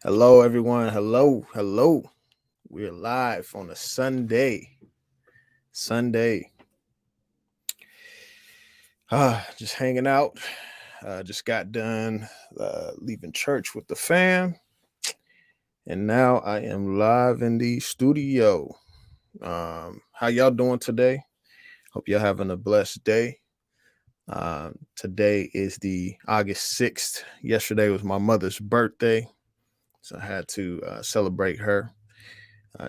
Hello, everyone. Hello. We're live on a Sunday. Sunday. Just hanging out. Just got done leaving church with the fam, and now I am live in the studio. How y'all doing today? Hope y'all having a blessed day. Today is the August 6th. Yesterday was my mother's birthday, so I had to celebrate her.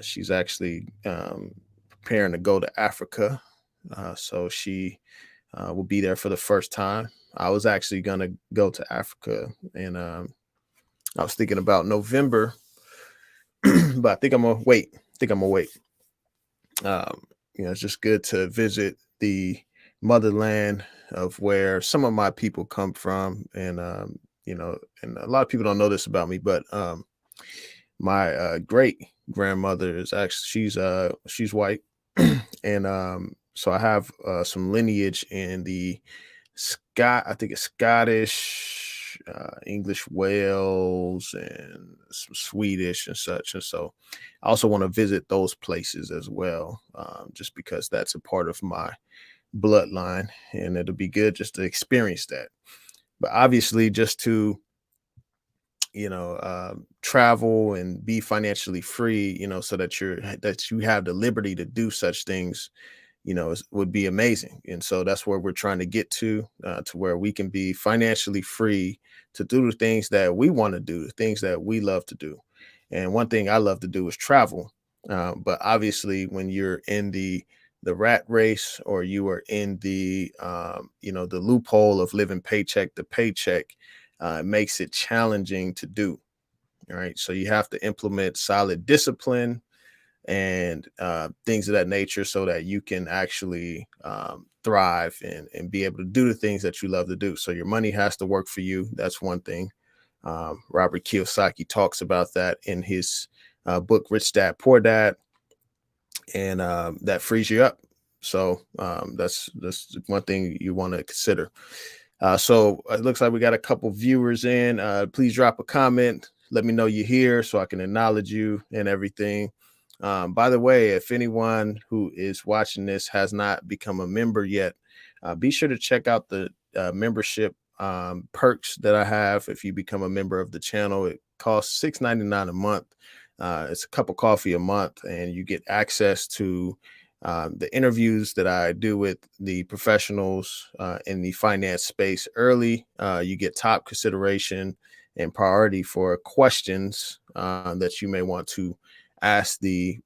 She's actually preparing to go to Africa. So she will be there for the first time. I was actually going to go to Africa, and I was thinking about November, but I think I'm going to wait. Um, it's just good to visit the motherland of where some of my people come from. And, and a lot of people don't know this about me, but my great grandmother is actually she's white, and so I have some lineage in the I think it's Scottish, English Wales, and some Swedish and such. And so I also want to visit those places as well, just because that's a part of my bloodline, and it'll be good just to experience that. But obviously, just to travel and be financially free, so that you have the liberty to do such things, would be amazing. And so that's where we're trying to get to where we can be financially free to do the things that we want to do, the things that we love to do. And one thing I love to do is travel. But obviously, when you're in the rat race, or you are in the loophole of living paycheck to paycheck, it makes it challenging to do. All right. So you have to implement solid discipline and things of that nature, so that you can actually thrive and be able to do the things that you love to do. So your money has to work for you. That's one thing. Robert Kiyosaki talks about that in his book, Rich Dad, Poor Dad, and that frees you up. So that's one thing you want to consider. So it looks like we got a couple viewers in. Please drop a comment. Let me know you're here so I can acknowledge you and everything. By the way, if anyone who is watching this has not become a member yet, be sure to check out the membership perks that I have. If you become a member of the channel, it costs $6.99 a month. It's a cup of coffee a month, and you get access to the interviews that I do with the professionals in the finance space early. You get top consideration and priority for questions that you may want to ask the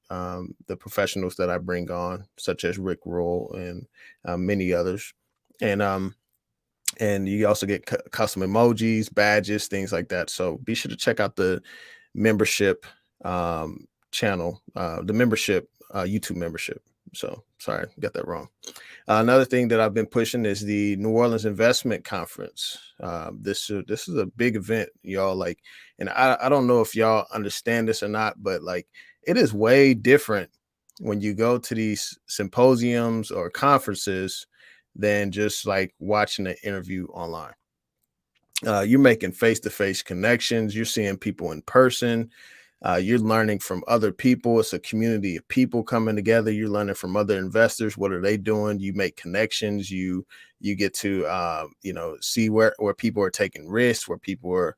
professionals that I bring on, such as Rick Roll and many others. And you also get custom emojis, badges, things like that. So be sure to check out the membership channel, the membership YouTube membership. So sorry, got that wrong. Another thing that I've been pushing is the New Orleans Investment Conference. This is a big event, y'all. Like, and I don't know if y'all understand this or not, but like, it is way different when you go to these symposiums or conferences than just like watching an interview online. You're making face-to-face connections. You're seeing people in person. You're learning from other people. It's a community of people coming together. You're learning from other investors. What are they doing? You make connections. You get to see where people are taking risks, where people are,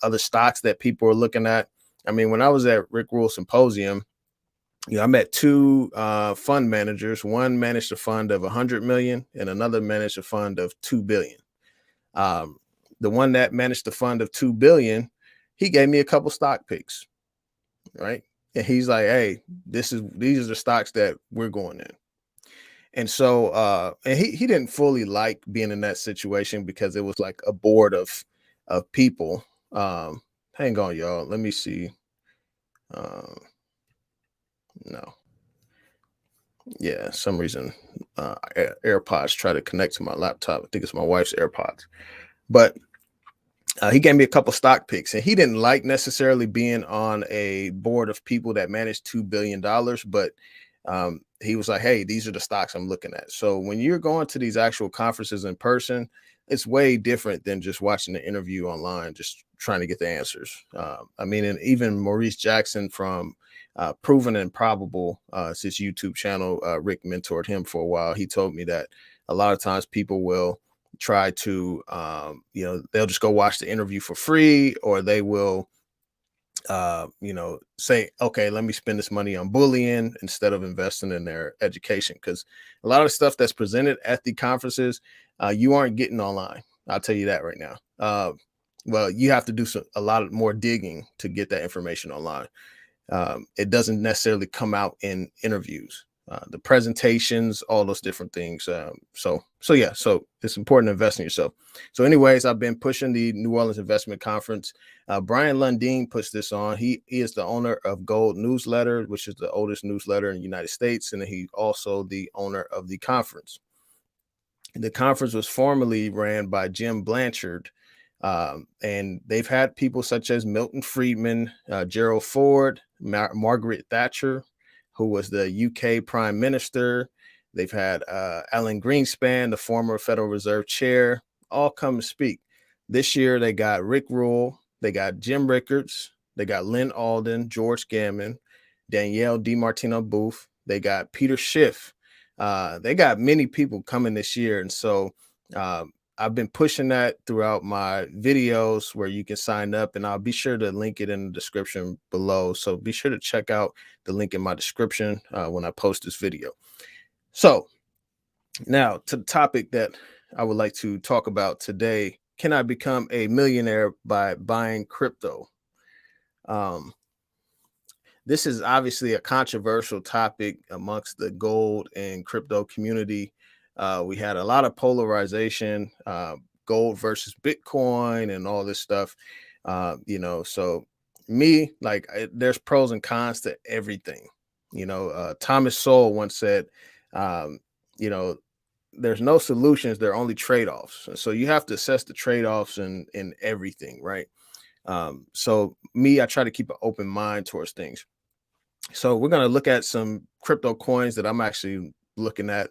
other stocks that people are looking at. I mean, when I was at Rick Rule Symposium, I met two fund managers. One managed a fund of 100 million, and another managed a fund of 2 billion. The one that managed the fund of 2 billion, he gave me a couple stock picks. Right. And he's like, hey, these are the stocks that we're going in. And so and he didn't fully like being in that situation, because it was like a board of people. Hang on, y'all. Let me see. No. Yeah, some reason AirPods try to connect to my laptop. I think it's my wife's AirPods. But he gave me a couple stock picks, and he didn't like necessarily being on a board of people that managed $2 billion. But he was like, hey, these are the stocks I'm looking at. So when you're going to these actual conferences in person, it's way different than just watching the interview online, just trying to get the answers. I mean, and even Maurice Jackson from Proven and Probable, it's his YouTube channel. Rick mentored him for a while. He told me that a lot of times people will try to, they'll just go watch the interview for free, or they will say, okay, let me spend this money on bullion instead of investing in their education. Because a lot of the stuff that's presented at the conferences, you aren't getting online. I'll tell you that right now. Well, you have to do a lot more digging to get that information online. It doesn't necessarily come out in interviews, the presentations, all those different things. So it's important to invest in yourself. So anyways, I've been pushing the New Orleans Investment Conference. Brian Lundeen puts this on. He is the owner of Gold Newsletter, which is the oldest newsletter in the United States. And he's also the owner of the conference. The conference was formerly ran by Jim Blanchard. And they've had people such as Milton Friedman, Gerald Ford, Margaret Thatcher, who was the UK Prime Minister. They've had Alan Greenspan, the former Federal Reserve Chair, all come to speak. This year, they got Rick Rule, they got Jim Rickards, they got Lynn Alden, George Gammon, Danielle DiMartino Booth, they got Peter Schiff. They got many people coming this year. And so I've been pushing that throughout my videos where you can sign up, and I'll be sure to link it in the description below. So be sure to check out the link in my description when I post this video. So now to the topic that I would like to talk about today. Can I become a millionaire by buying crypto? This is obviously a controversial topic amongst the gold and crypto community. We had a lot of polarization, gold versus Bitcoin and all this stuff. So me, there's pros and cons to everything. Thomas Sowell once said, there's no solutions, there are only trade-offs. So you have to assess the trade-offs in everything, right? So me, I try to keep an open mind towards things. So we're going to look at some crypto coins that I'm actually looking at.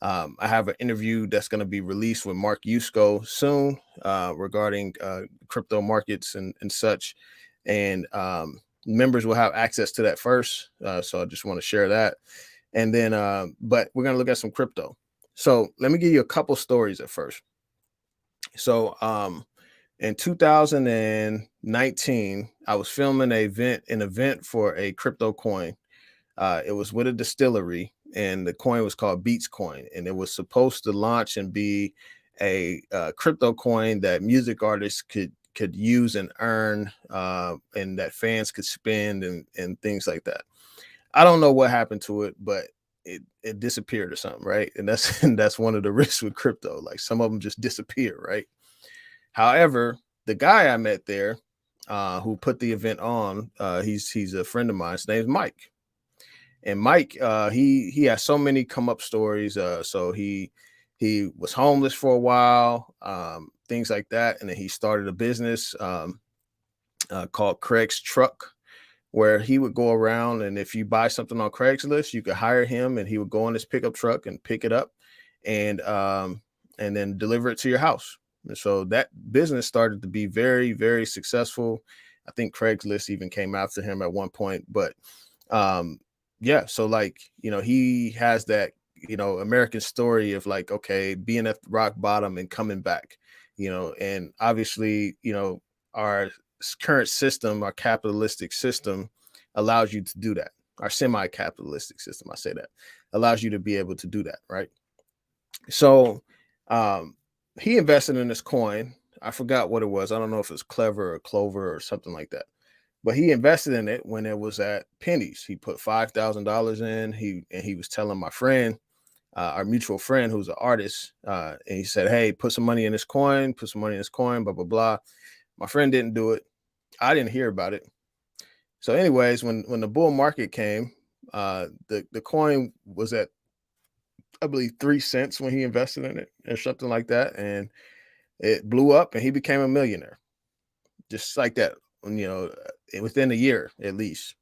I have an interview that's going to be released with Mark Yusko soon regarding crypto markets and such. And members will have access to that first. So I just want to share that. And then, but we're going to look at some crypto. So let me give you a couple stories at first. So in 2019, I was filming an event for a crypto coin. It was with a distillery, and the coin was called Beats Coin, and it was supposed to launch and be a crypto coin that music artists could use and earn, and that fans could spend and things like that. I don't know what happened to it, but it disappeared or something, right? And that's one of the risks with crypto. Like some of them just disappear, right? However, the guy I met there, who put the event on, he's a friend of mine. His name's Mike. And Mike, he has so many come up stories. So he was homeless for a while, things like that, and then he started a business called Craig's Truck, where he would go around, and if you buy something on Craigslist, you could hire him, and he would go on his pickup truck and pick it up, and then deliver it to your house. And so that business started to be very, very successful. I think Craigslist even came after him at one point, but yeah, so he has that, American story of okay, being at rock bottom and coming back, and obviously, our current system, our capitalistic system allows you to do that. Our semi-capitalistic system, I say that, allows you to be able to do that, right? So he invested in this coin. I forgot what it was. I don't know if it's Clever or Clover or something like that. But he invested in it when it was at pennies. He put $5,000 in. He was telling my friend, our mutual friend, who's an artist, and he said, "Hey, put some money in this coin. Put some money in this coin." Blah blah blah. My friend didn't do it. I didn't hear about it. So, anyways, when the bull market came, the coin was at, I believe, 3 cents when he invested in it or something like that, and it blew up, and he became a millionaire, just like that. Within a year at least.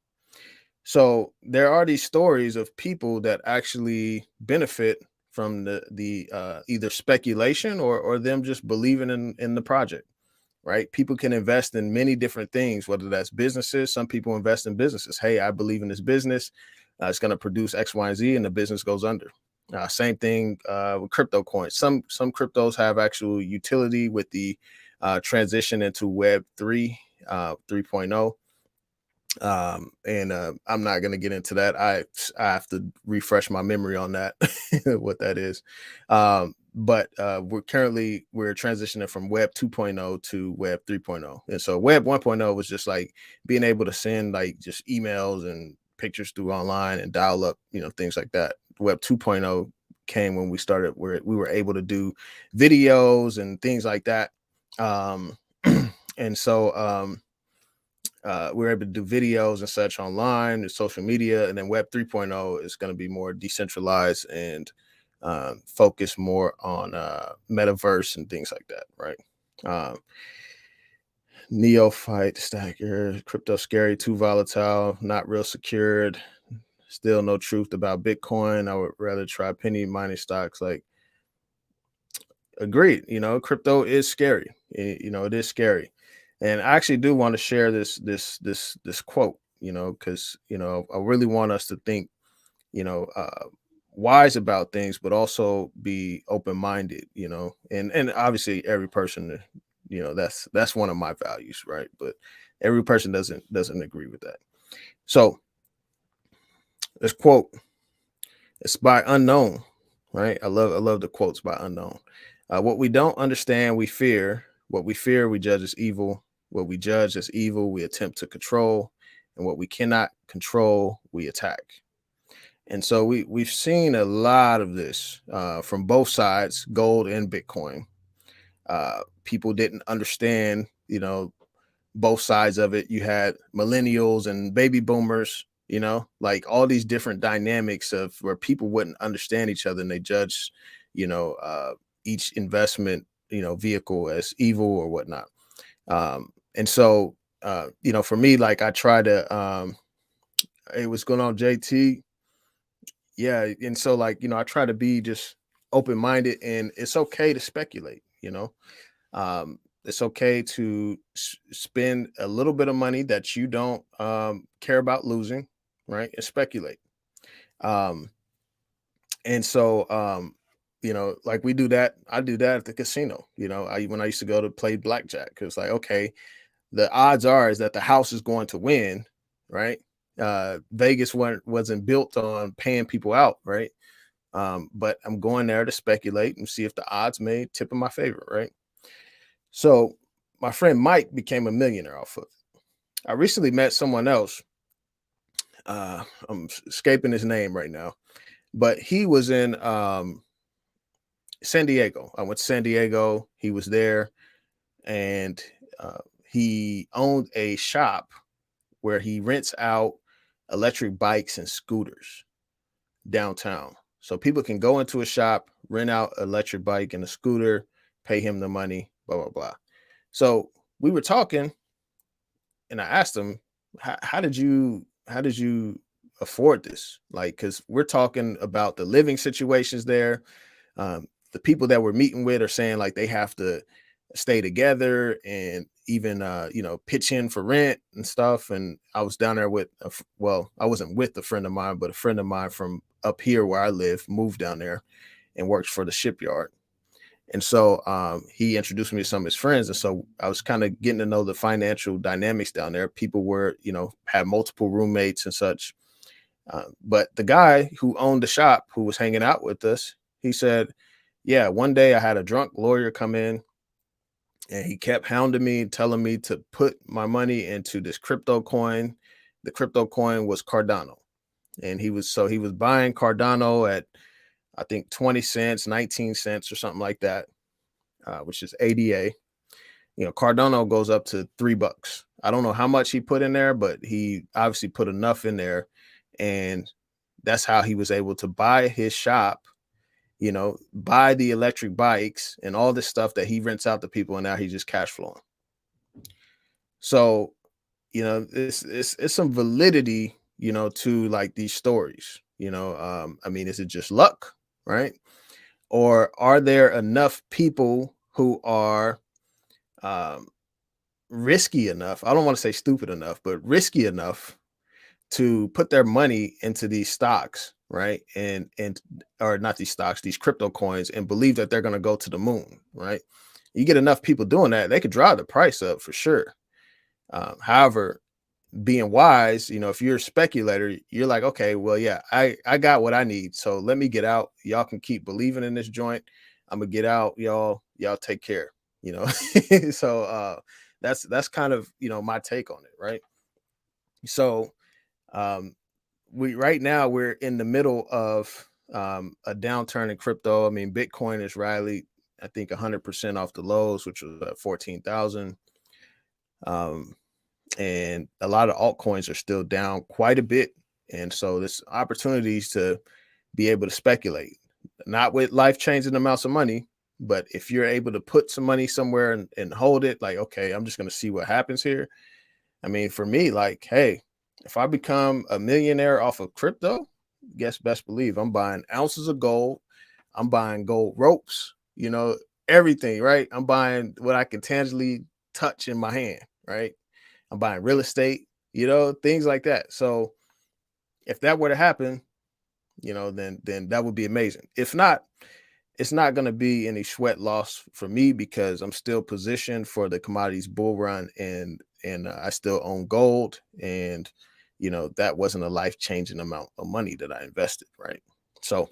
So there are these stories of people that actually benefit from the either speculation or them just believing in the project. right? People can invest in many different things, whether that's businesses. Some people invest in businesses. Hey, I believe in this business. It's going to produce X, Y, and Z, and the business goes under. Same thing with crypto coins. Some cryptos have actual utility with the transition into Web 3, 3.0. And I'm not going to get into that. I have to refresh my memory on that, what that is. But we're transitioning from Web 2.0 to Web 3.0. And so Web 1.0 was just like being able to send like just emails and pictures through online and dial up, things like that. Web 2.0 came when we started where we were able to do videos and things like that. Um, and so we're able to do videos and such online and social media. And then Web 3.0 is going to be more decentralized and focus more on metaverse and things like that, right? Neophyte stacker, crypto scary, too volatile, not real secured, still no truth about Bitcoin. I would rather try penny mining stocks. Like, agreed. Crypto is scary. It is scary. And I actually do want to share this quote, because I really want us to think, wise about things, but also be open minded, and obviously every person, that's one of my values, right? But every person doesn't agree with that. So this quote, it's by Unknown, right? I love the quotes by Unknown. What we don't understand, we fear. What we fear, we judge as evil. What we judge as evil, we attempt to control. And what we cannot control, we attack. And so we've seen a lot of this from both sides, gold and Bitcoin. People didn't understand, both sides of it. You had millennials and baby boomers, like all these different dynamics of where people wouldn't understand each other and they judge, each investment, vehicle as evil or whatnot. And so, for me, like I try to, hey, what's going on, JT? Yeah. And so, like, I try to be just open minded, and it's okay to speculate, it's okay to spend a little bit of money that you don't care about losing, right? And speculate. Um, and so, like we do that, I do that at the casino. When I used to go to play blackjack, it's like, okay, the odds are is that the house is going to win, right? Vegas wasn't built on paying people out, right? But I'm going there to speculate and see if the odds may tip in my favor, right? So my friend Mike became a millionaire off of it. I recently met someone else. I'm escaping his name right now, but he was in San Diego. I went to San Diego. He was there, and he owned a shop where he rents out electric bikes and scooters downtown. So people can go into a shop, rent out an electric bike and a scooter, pay him the money, blah, blah, blah. So we were talking, and I asked him, how did you afford this? Like, because we're talking about the living situations there. The people that we're meeting with are saying like they have to stay together and even pitch in for rent and stuff. And I was down there with I wasn't with a friend of mine, but a friend of mine from up here where I live moved down there and works for the shipyard. And so he introduced me to some of his friends. And so I was kind of getting to know the financial dynamics down there. People were, had multiple roommates and such. But the guy who owned the shop, who was hanging out with us, he said, yeah, one day I had a drunk lawyer come in and he kept hounding me, telling me to put my money into this crypto coin. The crypto coin was Cardano. And he was buying Cardano at, I think 20 cents, 19 cents or something like that, which is ADA. Cardano goes up to $3. I don't know how much he put in there, but he obviously put enough in there. And that's how he was able to buy his shop, buy the electric bikes and all this stuff that he rents out to people. And now he's just cash flowing. So, it's some validity, to like these stories, is it just luck? Right? Or are there enough people who are risky enough. I don't want to say stupid enough, but risky enough to put their money into these stocks, right? And or not these stocks, these crypto coins, and believe that they're going to go to the moon, right? You get enough people doing that, they could drive the price up for sure. However, being wise, if you're a speculator, you're like, okay, well, yeah, I got what I need, so let me get out. Y'all can keep believing in this joint. I'm gonna get out, y'all take care. You know, so that's kind of my take on it, right? So um, we right now we're in the middle of a downturn in crypto. I mean, Bitcoin is rallied, I think 100% off the lows, which was 14,000. And a lot of altcoins are still down quite a bit. And so there's opportunities to be able to speculate, not with life changing amounts of money, but if you're able to put some money somewhere and hold it, like, okay, I'm just going to see what happens here. I mean, for me, like, hey, if I become a millionaire off of crypto, guess best believe I'm buying ounces of gold. I'm buying gold ropes, everything, right? I'm buying what I can tangibly touch in my hand, right? I'm buying real estate, things like that. So if that were to happen, then that would be amazing. If not, it's not going to be any sweat loss for me because I'm still positioned for the commodities bull run, and I still own gold, and that wasn't a life changing amount of money that I invested, right? So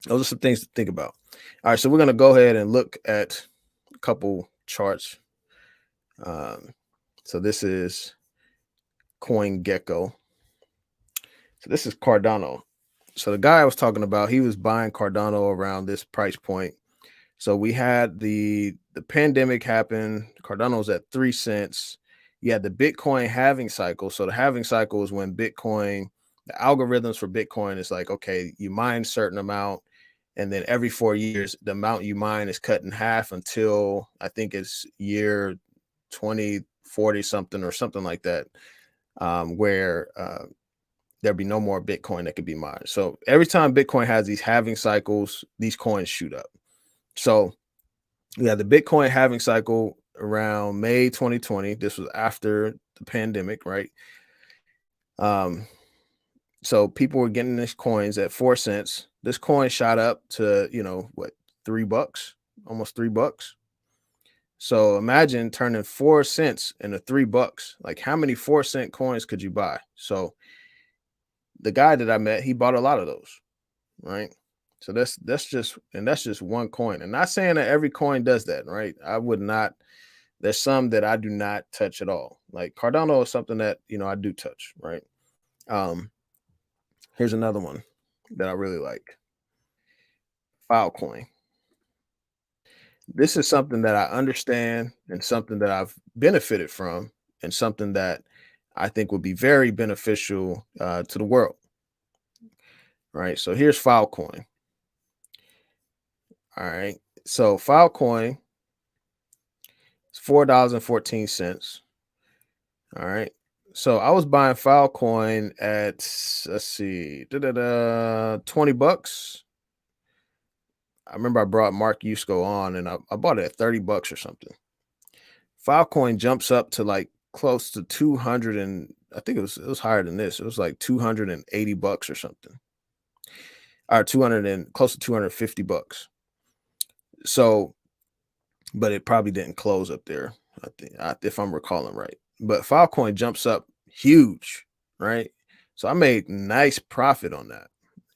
those are some things to think about. All right, so we're going to go ahead and look at a couple charts. So this is CoinGecko. So this is Cardano. So the guy I was talking about, he was buying Cardano around this price point. So we had the pandemic happen. Cardano's at 3 cents. You had the Bitcoin halving cycle. So the halving cycle is when Bitcoin, the algorithms for Bitcoin is like, okay, you mine a certain amount, and then every 4 years, the amount you mine is cut in half until I think it's year 2040 something or something like that, where there'll be no more Bitcoin that could be mined. So every time Bitcoin has these halving cycles, these coins shoot up. So yeah, the Bitcoin halving cycle around May 2020. This was after the pandemic, right? So people were getting these coins at 4 cents. This coin shot up to, what, $3, almost $3. So imagine turning 4 cents into $3. Like, how many 4-cent coins could you buy? So the guy that I met, he bought a lot of those, right? So that's just one coin. And not saying that every coin does that, right? I would not. There's some that I do not touch at all. Like Cardano is something that I do touch, right? Here's another one that I really like. Filecoin. This is something that I understand and something that I've benefited from, and something that I think would be very beneficial to the world, right? So here's Filecoin. All right. So Filecoin is $4.14. All right. So I was buying Filecoin at, let's see, $20. I remember I brought Mark Yusko on, and I bought it at $30 or something. Filecoin jumps up to like close to 200, and I think it was higher than this. It was like $280 or something. Or 200 and close to $250. So, but it probably didn't close up there, I think, if I'm recalling right. But Filecoin jumps up huge, right? So I made nice profit on that.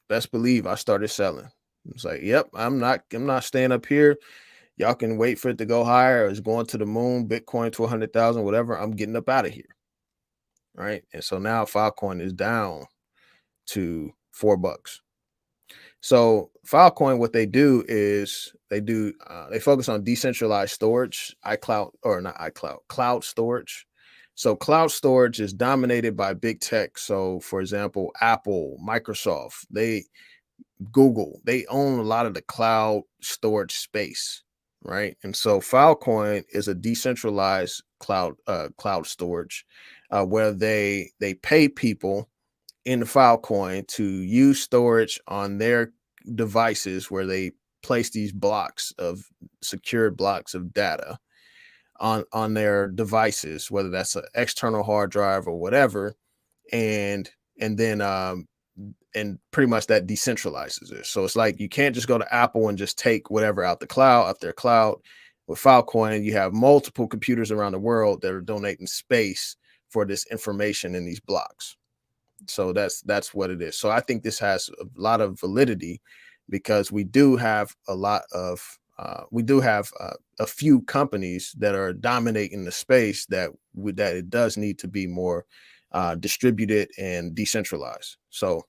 Best believe I started selling. It's like, yep, I'm not staying up here. Y'all can wait for it to go higher. It's going to the moon, Bitcoin to 100,000, whatever. I'm getting up out of here, right? And so now Filecoin is down to $4. So Filecoin, what they do is they focus on decentralized storage, cloud storage. So cloud storage is dominated by big tech. So for example, Apple, Microsoft, Google, they own a lot of the cloud storage space, right? And so Filecoin is a decentralized cloud storage, where they pay people in Filecoin to use storage on their devices, where they place these secured blocks of data. on their devices, whether that's an external hard drive or whatever, and then and pretty much that decentralizes it. So it's like you can't just go to Apple and just take whatever out the cloud, out their cloud. With Filecoin, you have multiple computers around the world that are donating space for this information in these blocks. So that's what it is. So I think this has a lot of validity because we do have a lot of we do have a few companies that are dominating the space that it does need to be more distributed and decentralized. So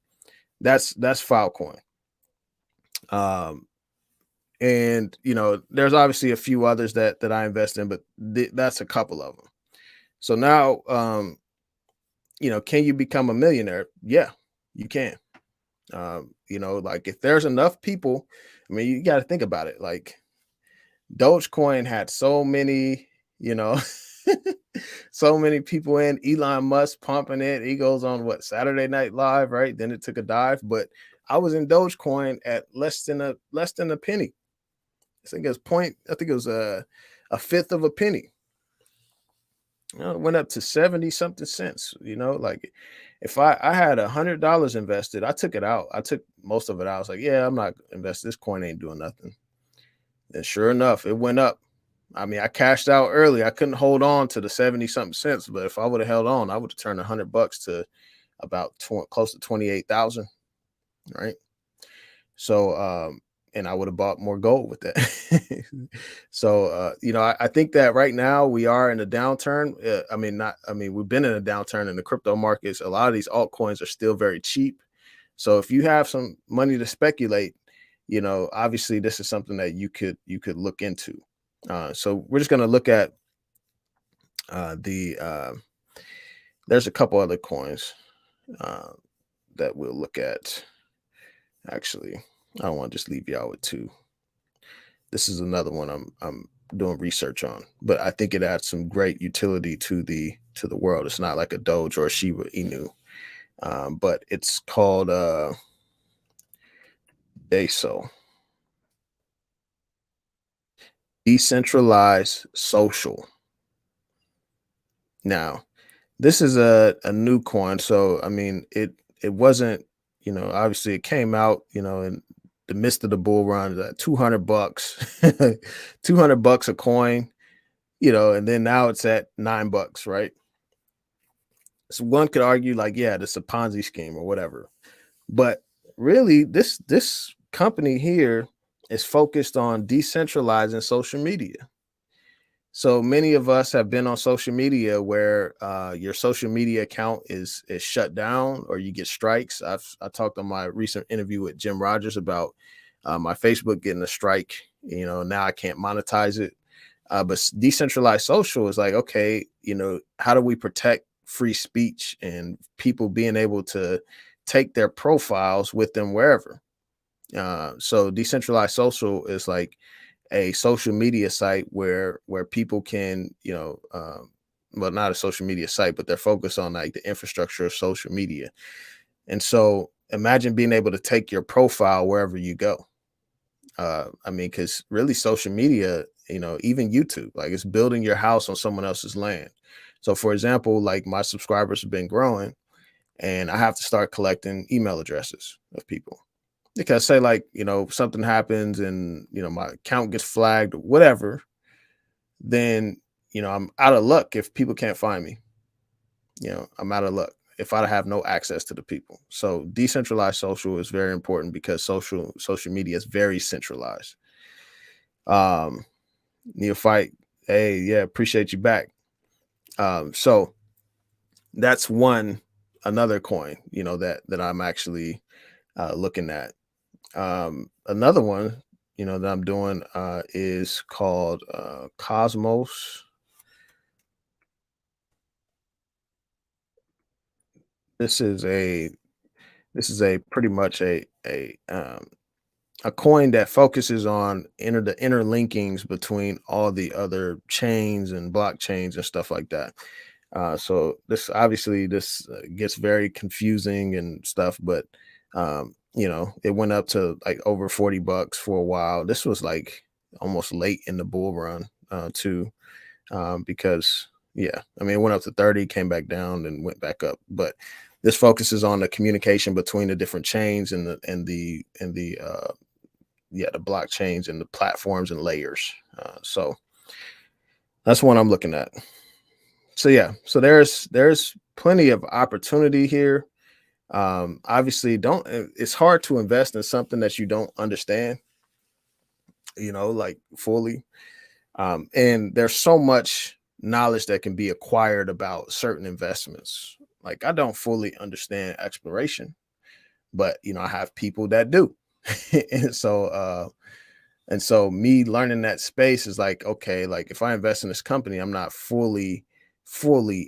that's Filecoin. Um, and there's obviously a few others that I invest in, but that's a couple of them. So now, can you become a millionaire? Yeah, you can. Like if there's enough people, I mean, you got to think about it. Like Dogecoin had so many, you know, so many people in. Elon Musk pumping it. He goes on what, Saturday Night Live, right? Then it took a dive, but I was in Dogecoin at less than a penny. I think it was a fifth of a penny. It went up to 70 something cents. Like if I had $100 invested, I took it out. I took most of it out. I was like, yeah, I'm not investing. This coin ain't doing nothing. And sure enough, it went up. I mean, I cashed out early. I couldn't hold on to the 70 something cents, but if I would have held on, I would have turned $100 to about close to 28,000. Right. So, and I would have bought more gold with that. So, I think that right now we are in a downturn. We've been in a downturn in the crypto markets. A lot of these altcoins are still very cheap. So if you have some money to speculate, obviously this is something that you could look into. So we're just going to look at there's a couple other coins uh, that we'll look at. Actually, I don't want to just leave y'all with two. This is another one I'm doing research on, but I think it adds some great utility to the world. It's not like a Doge or a Shiba Inu, but it's called DESO, decentralized social. Now, this is a new coin, so I mean it wasn't, obviously it came out, in the midst of the bull run at $200, $200 a coin, and then now it's at $9, right? So one could argue like, yeah, this is a Ponzi scheme or whatever. But really, this company here is focused on decentralizing social media. So many of us have been on social media where your social media account is shut down or you get strikes. I talked on my recent interview with Jim Rogers about my Facebook getting a strike. Now I can't monetize it. But decentralized social is like, okay, how do we protect free speech and people being able to take their profiles with them wherever? So decentralized social is like a social media site where people can, well, not a social media site, but they're focused on like the infrastructure of social media. And so imagine being able to take your profile wherever you go. Because really social media, even YouTube, like it's building your house on someone else's land. So for example, like my subscribers have been growing and I have to start collecting email addresses of people. Because say like, something happens and, my account gets flagged or whatever, then, I'm out of luck if people can't find me. I'm out of luck if I have no access to the people. So decentralized social is very important because social media is very centralized. Um, Neophyte, hey, yeah, appreciate you back. So that's another coin, that I'm actually looking at. Another one, that I'm doing is called Cosmos. This is a pretty much a coin that focuses on the interlinkings between all the other chains and blockchains and stuff like that. So this gets very confusing and stuff, but it went up to like over $40 for a while. This was like almost late in the bull run too. because yeah, I mean, it went up to 30, came back down, and went back up. But this focuses on the communication between the different chains and the yeah, the blockchains and the platforms and layers. So that's one I'm looking at. So yeah, so there's plenty of opportunity here. Obviously, don't it's hard to invest in something that you don't understand, like fully. And there's so much knowledge that can be acquired about certain investments. Like I don't fully understand exploration, but I have people that do. And so me learning that space is like, okay, like if I invest in this company, I'm not fully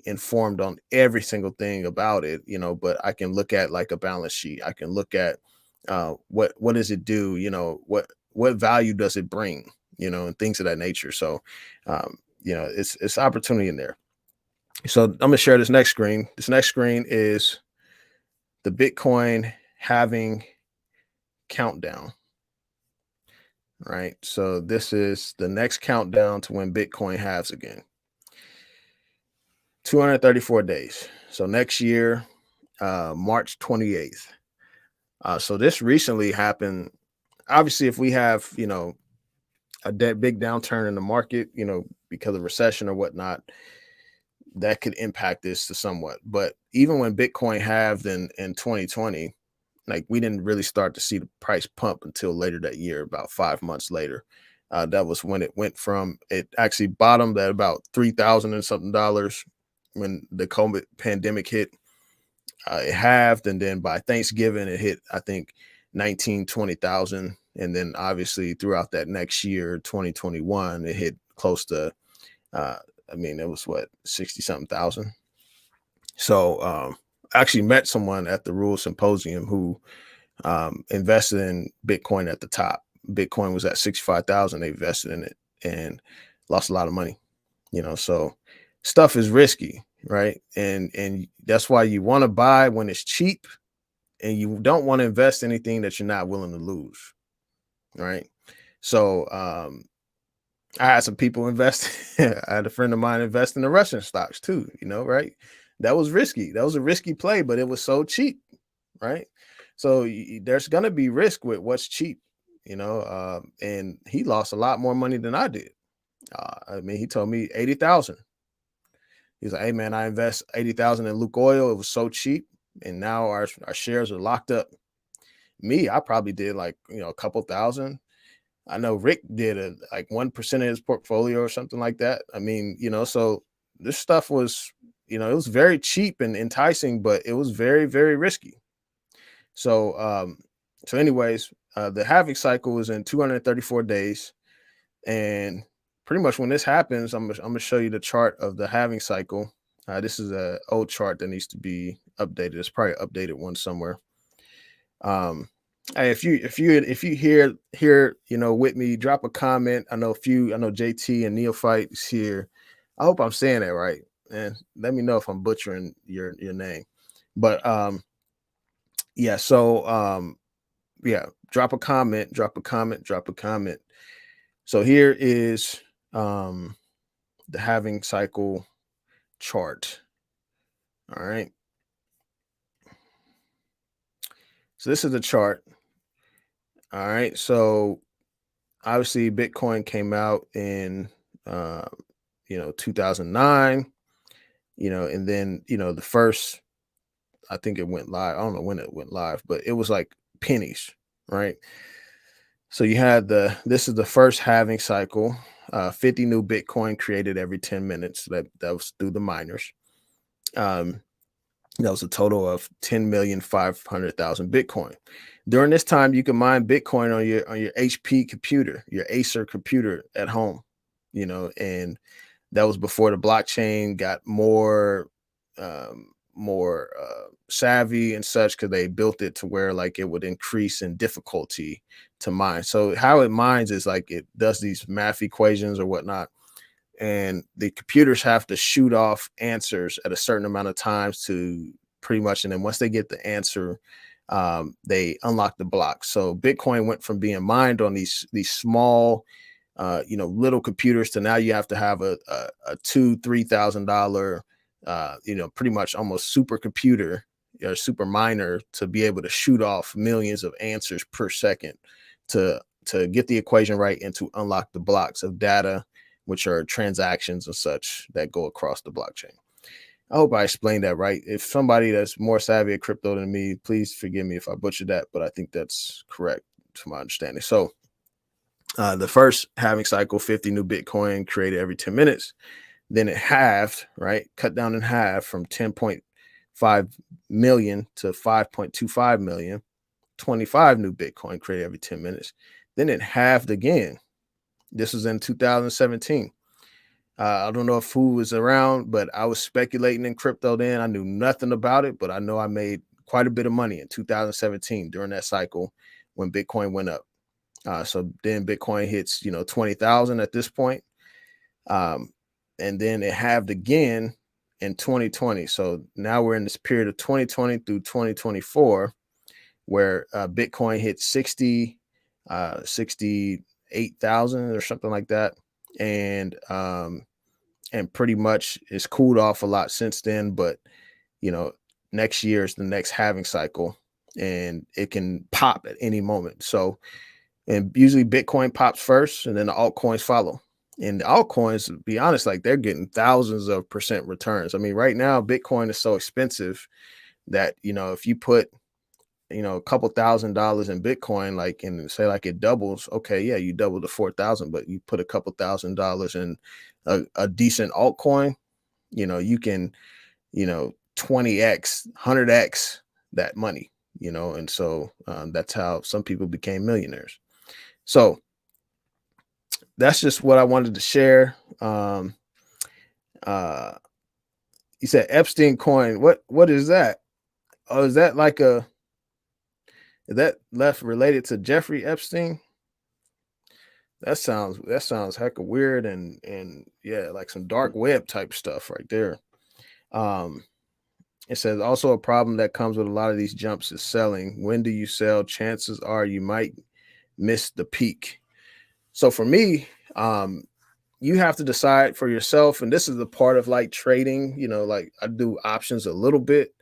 informed on every single thing about it, but I can look at like a balance sheet. I can look at what does it do, what value does it bring, and things of that nature. So it's opportunity in there. So I'm gonna share this next screen. This next screen is the Bitcoin halving countdown. Right. So this is the next countdown to when Bitcoin halves again. 234 days. So next year, March 28th. So this recently happened. Obviously, if we have, a big downturn in the market, because of recession or whatnot, that could impact this to somewhat. But even when Bitcoin halved in 2020, like we didn't really start to see the price pump until later that year, about 5 months later. That was when it actually bottomed at about 3,000 and something dollars when the COVID pandemic hit. It halved, and then by Thanksgiving it hit, I think, 19-20,000, and then obviously throughout that next year, 2021, it hit close to it was what, 60 something thousand. So I actually met someone at the Rule Symposium who invested in Bitcoin at the top. Bitcoin was at 65,000. They invested in it and lost a lot of money. So stuff is risky, right? And that's why you want to buy when it's cheap, and you don't want to invest anything that you're not willing to lose, right? So I had some people invest. I had a friend of mine invest in the Russian stocks too, right? That was risky. That was a risky play, but it was so cheap, right? So there's going to be risk with what's cheap, and he lost a lot more money than I did. He told me 80,000. He's like, hey man, I invest 80,000 in Luke Oil. It was so cheap, and now our shares are locked up. Me, I probably did like, a couple thousand. I know Rick did like 1% of his portfolio or something like that. So this stuff was, it was very cheap and enticing, but it was very, very risky. So, anyways, the halving cycle is in 234 days. And pretty much when this happens, I'm gonna show you the chart of the halving cycle. This is an old chart that needs to be updated. It's probably an updated one somewhere. Hey, if you hear with me, drop a comment. I know JT and Neophyte is here. I hope I'm saying that right, and let me know if I'm butchering your name. But yeah, so yeah, drop a comment. So here is the halving cycle chart. All right. So this is the chart. All right. So obviously Bitcoin came out in 2009, and then the first, I think it went live. I don't know when it went live, but it was like pennies, right? So you had this is the first halving cycle, 50 new Bitcoin created every 10 minutes. That was through the miners. That was a total of 10,500,000 Bitcoin. During this time, you can mine Bitcoin on your HP computer, your Acer computer at home, and that was before the blockchain got more savvy and such, because they built it to where like it would increase in difficulty to mine. So how it mines is like it does these math equations or whatnot, and the computers have to shoot off answers at a certain amount of times to pretty much, and then once they get the answer, they unlock the block. So Bitcoin went from being mined on these small little computers to now you have to have a $2,000-3,000 pretty much almost supercomputer or super miner to be able to shoot off millions of answers per second to get the equation right and to unlock the blocks of data, which are transactions and such that go across the blockchain. I hope I explained that right. If somebody that's more savvy at crypto than me, please forgive me if I butchered that, but I think that's correct to my understanding. So the first halving cycle, 50 new Bitcoin created every 10 minutes. Then it halved, right? Cut down in half from 10.5 million to 5.25 million. 25 new Bitcoin created every 10 minutes. Then it halved again. This was in 2017. I don't know if who was around, but I was speculating in crypto then. I knew nothing about it, but I know I made quite a bit of money in 2017 during that cycle when Bitcoin went up. So then Bitcoin hits, 20,000 at this point. And then it halved again in 2020. So now we're in this period of 2020 through 2024 where Bitcoin hit 68,000 or something like that. And pretty much it's cooled off a lot since then. But, next year is the next halving cycle and it can pop at any moment. So, and usually Bitcoin pops first and then the altcoins follow. And the altcoins, to be honest, like they're getting thousands of percent returns. I mean, right now, Bitcoin is so expensive that, if you put, a couple $1,000s in Bitcoin, like, and say like it doubles, okay, yeah, you double to 4,000, but you put a couple $1,000s in a decent altcoin, you can, 20x, 100x that money, and so that's how some people became millionaires. So that's just what I wanted to share. You said Epstein coin. What is that? Oh, is that like is that left related to Jeffrey Epstein? That sounds hecka weird and yeah, like some dark web type stuff right there. It says also a problem that comes with a lot of these jumps is selling. When do you sell? Chances are you might miss the peak. So for me, you have to decide for yourself, and this is the part of like trading. Like I do options a little bit.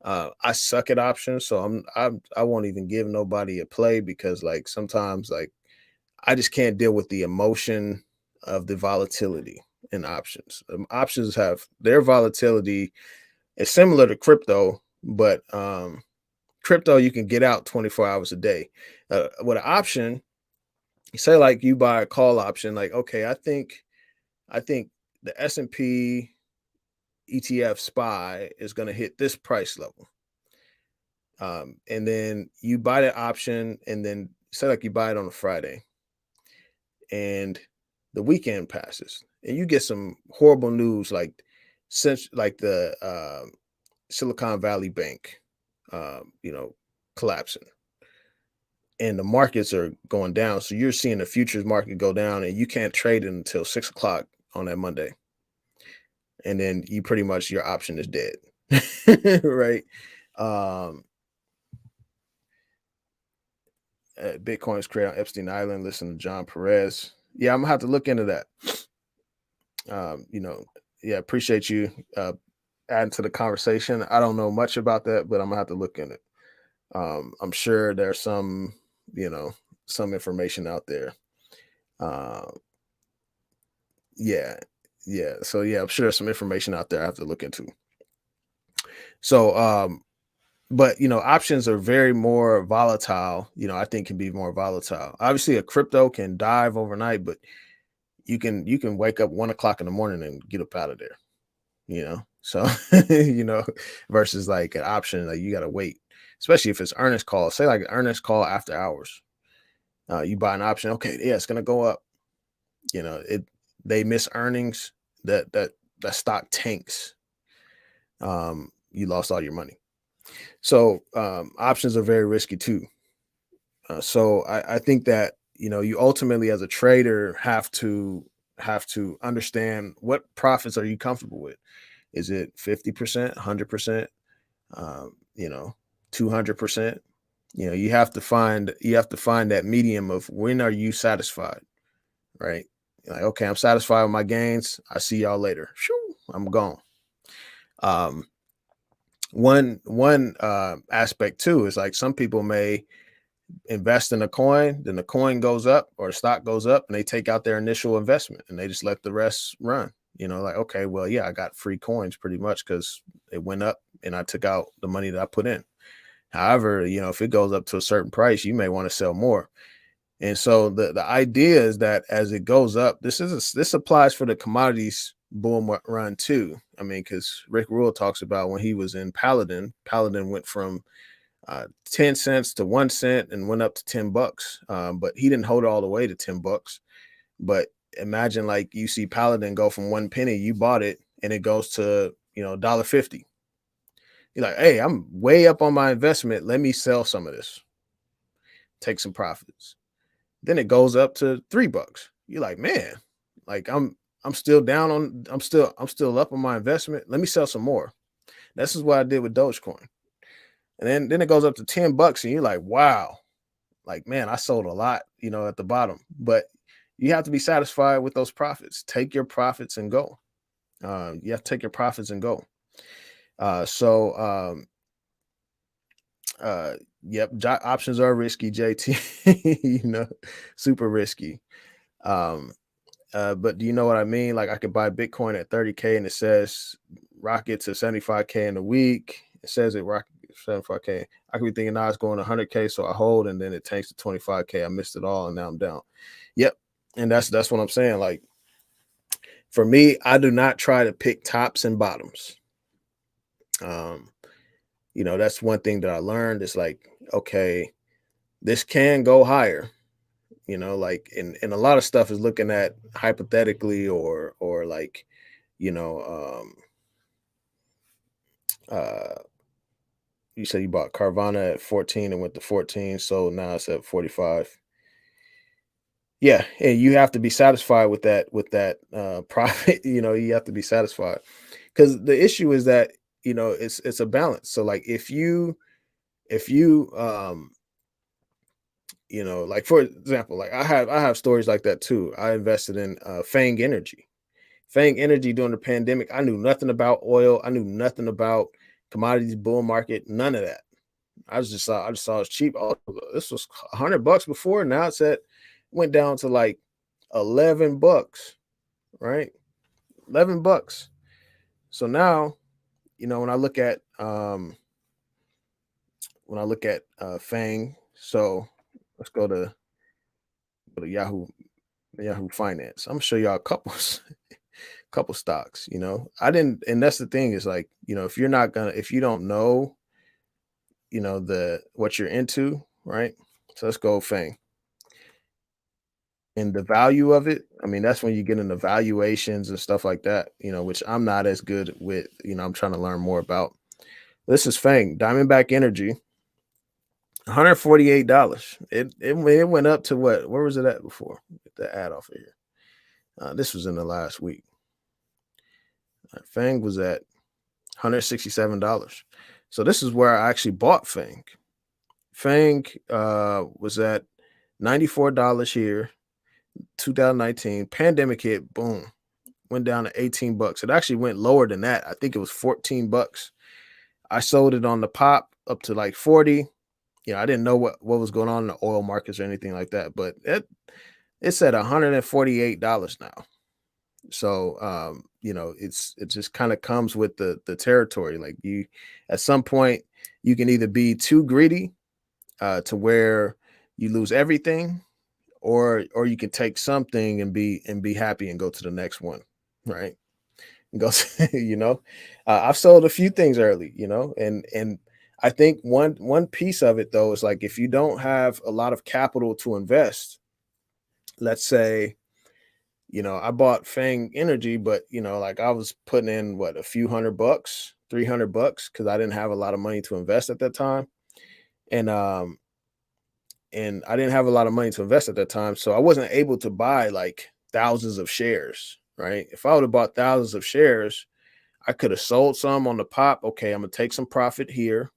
I suck at options, so I won't even give nobody a play because like sometimes like I just can't deal with the emotion of the volatility in options. Options have their volatility. It's similar to crypto, but crypto you can get out 24 hours a day. With an option, say like you buy a call option, like okay, I think the S&P ETF SPY is going to hit this price level. And then you buy the option, and then say like you buy it on a Friday, and the weekend passes, and you get some horrible news like since like the Silicon Valley Bank, collapsing. And the markets are going down. So you're seeing the futures market go down and you can't trade it until 6 o'clock on that Monday. And then you pretty much, your option is dead. Right. Bitcoin is created on Epstein Island. Listen to John Perez. Yeah, I'm gonna have to look into that. Yeah, appreciate you adding to the conversation. I don't know much about that, but I'm gonna have to look in it. I'm sure there's some information out there. Yeah. So yeah, I'm sure there's some information out there I have to look into. So, but options are very more volatile. I think can be more volatile. Obviously, a crypto can dive overnight, but you can wake up 1 o'clock in the morning and get up out of there. So versus like an option, like you got to wait, especially if it's earnings call. Say like an earnings call after hours. You buy an option, okay, yeah, it's gonna go up. They miss earnings, that stock tanks. You lost all your money. So options are very risky too. So I think that you ultimately as a trader have to understand what profits are you comfortable with. Is it 50%, 100%, 200%? You have to find that medium of when are you satisfied. right? Like, okay, I'm satisfied with my gains. I see y'all later. Shoo, I'm gone. Um, one aspect too is like some people may invest in a coin, then the coin goes up or the stock goes up, and they take out their initial investment and they just let the rest run. Like, okay, well, yeah, I got free coins pretty much because it went up and I took out the money that I put in. However, if it goes up to a certain price, you may want to sell more. And so the idea is that as it goes up, this applies for the commodities boom run too. I mean, because Rick Rule talks about when he was in Paladin went from 10 cents to 1 cent and went up to $10. But he didn't hold it all the way to $10. But imagine like you see Paladin go from 1 penny, you bought it, and it goes to $1.50. You're like, hey, I'm way up on my investment. Let me sell some of this, take some profits. Then it goes up to $3. You're like, man, like I'm still down on I'm still up on my investment. Let me sell some more. This is what I did with Dogecoin. And then it goes up to $10 and you're like, wow, like, man, I sold a lot, at the bottom. But you have to be satisfied with those profits. Take your profits and go. You have to take your profits and go. Yep, options are risky, JT. Super risky. But do you know what I mean? Like I could buy Bitcoin at 30K and it says rocket to 75K in a week. It says it rocket 75K. I could be thinking now it's going 100K, so I hold, and then it tanks to 25K. I missed it all, and now I'm down. Yep, and that's what I'm saying. Like for me, I do not try to pick tops and bottoms. That's one thing that I learned. It's like, okay, this can go higher. Like and a lot of stuff is looking at hypothetically or like, uh you said you bought Carvana at 14 and went to 14, so now it's at 45. Yeah, and you have to be satisfied with that profit. You have to be satisfied because the issue is that it's a balance. So like if you like for example, like I have stories like that too. I invested in Fang Energy. Fang Energy during the pandemic. I knew nothing about oil. I knew nothing about commodities, bull market, none of that. I just saw it's cheap. Oh, this was $100 before. Now went down to like $11, right? $11. So now, when I look at Fang, so let's go to Yahoo Finance. I'm gonna show y'all a couple stocks. I didn't, and that's the thing is like, if you don't know, what you're into, right? So let's go Fang. And the value of it, I mean, that's when you get into valuations and stuff like that, which I'm not as good with, I'm trying to learn more about. This is Fang, Diamondback Energy, $148. It went up to what? Where was it at before? Get the ad off of here. This was in the last week. Fang was at $167. So this is where I actually bought Fang. Fang was at $94 here, 2019. Pandemic hit, boom, went down to $18. It actually went lower than that. I think it was $14. I sold it on the pop up to like 40. I didn't know what was going on in the oil markets or anything like that, but it's at $148 now. So it just kind of comes with the territory. Like you at some point you can either be too greedy to where you lose everything, or you can take something and be happy and go to the next one, right? And go, I've sold a few things early, and I think one piece of it though is like if you don't have a lot of capital to invest, let's say, I bought Fang Energy, but like I was putting in what, a few $100, $300, because I didn't have a lot of money to invest at that time, and I didn't have a lot of money to invest at that time, so I wasn't able to buy like thousands of shares, right? If I would have bought thousands of shares, I could have sold some on the pop. Okay, I'm gonna take some profit here,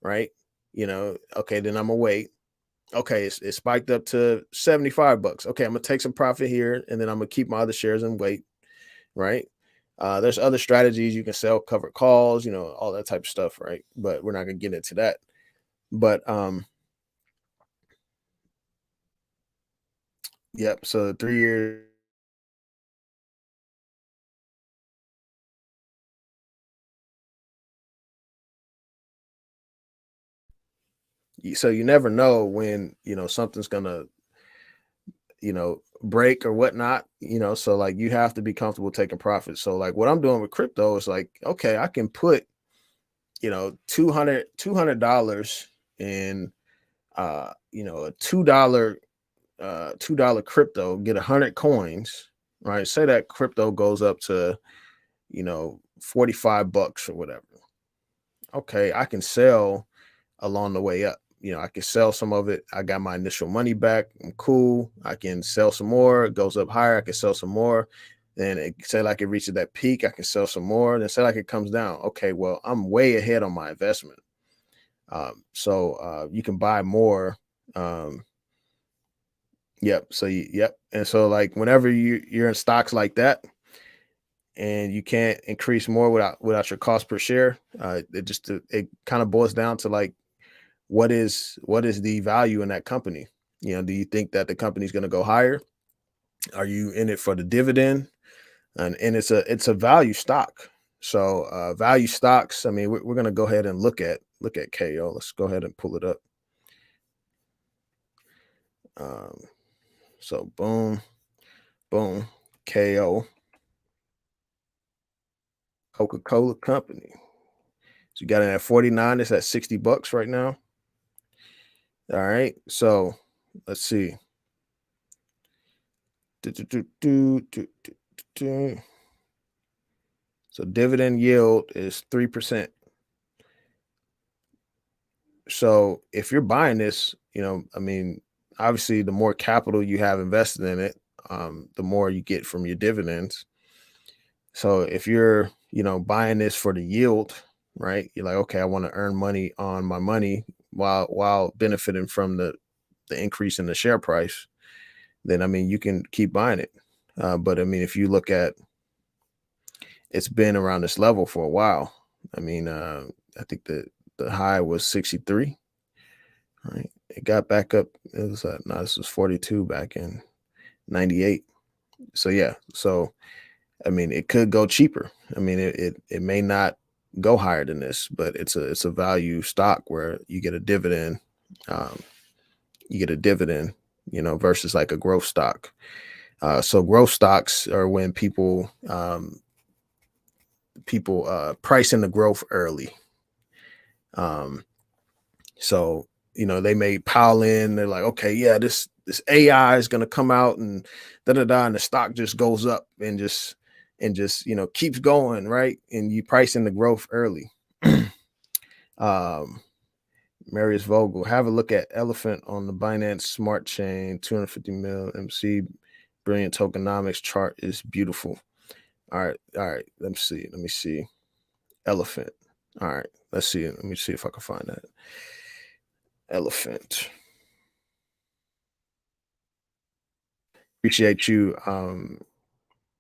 right? Okay, then I'm gonna wait. Okay, it spiked up to 75 bucks. Okay, I'm gonna take some profit here, and then I'm gonna keep my other shares and wait, right? There's other strategies you can sell covered calls, all that type of stuff, right? But we're not gonna get into that. But yep. So 3 years. So you never know when something's gonna break or whatnot. So like you have to be comfortable taking profits. So like what I'm doing with crypto is like, okay, I can put 200 dollars in a $2 crypto, get 100 coins, right? Say that crypto goes up to 45 bucks or whatever. Okay, I can sell along the way up. I can sell some of it. I got my initial money back. I'm cool. I can sell some more. It goes up higher. I can sell some more. Then it say like it reaches that peak. I can sell some more. Then say like it comes down. Okay, well, I'm way ahead on my investment. So you can buy more. Um, yep. Yep. And so like whenever you're in stocks like that, and you can't increase more without your cost per share, it kind of boils down to like what is the value in that company? Do you think that the company's going to go higher? Are you in it for the dividend? And it's a value stock. So value stocks. I mean, we're going to go ahead and look at KO. Let's go ahead and pull it up. Um, so boom, boom, KO, Coca-Cola Company. So you got it at 49. It's at 60 bucks right now. All right. So let's see. Do, do, do, do, do, do, do. So dividend yield is 3%. So if you're buying this, I mean, obviously the more capital you have invested in it, the more you get from your dividends. So if you're, buying this for the yield, right? You're like, okay, I want to earn money on my money while benefiting from the increase in the share price. Then I mean, you can keep buying it. But I mean, if you look at, it's been around this level for a while. I mean, I think the high was 63. Right. It got back up. It was no, this was 42 back in 98. So yeah. So I mean, it could go cheaper. I mean, it may not go higher than this, but it's a value stock where you get a dividend. Um, you get a dividend, versus like a growth stock. So growth stocks are when people price in the growth early. Um, So, they may pile in. They're like, okay, yeah, this AI is gonna come out and da da da, and the stock just goes up and just keeps going, right? And you price in the growth early. um, Marius Vogel, have a look at Elephant on the Binance Smart Chain, 250 mil MC, brilliant tokenomics chart is beautiful. All right. Let me see. Elephant. All right, let's see. Let me see if I can find that. Elephant. Appreciate you,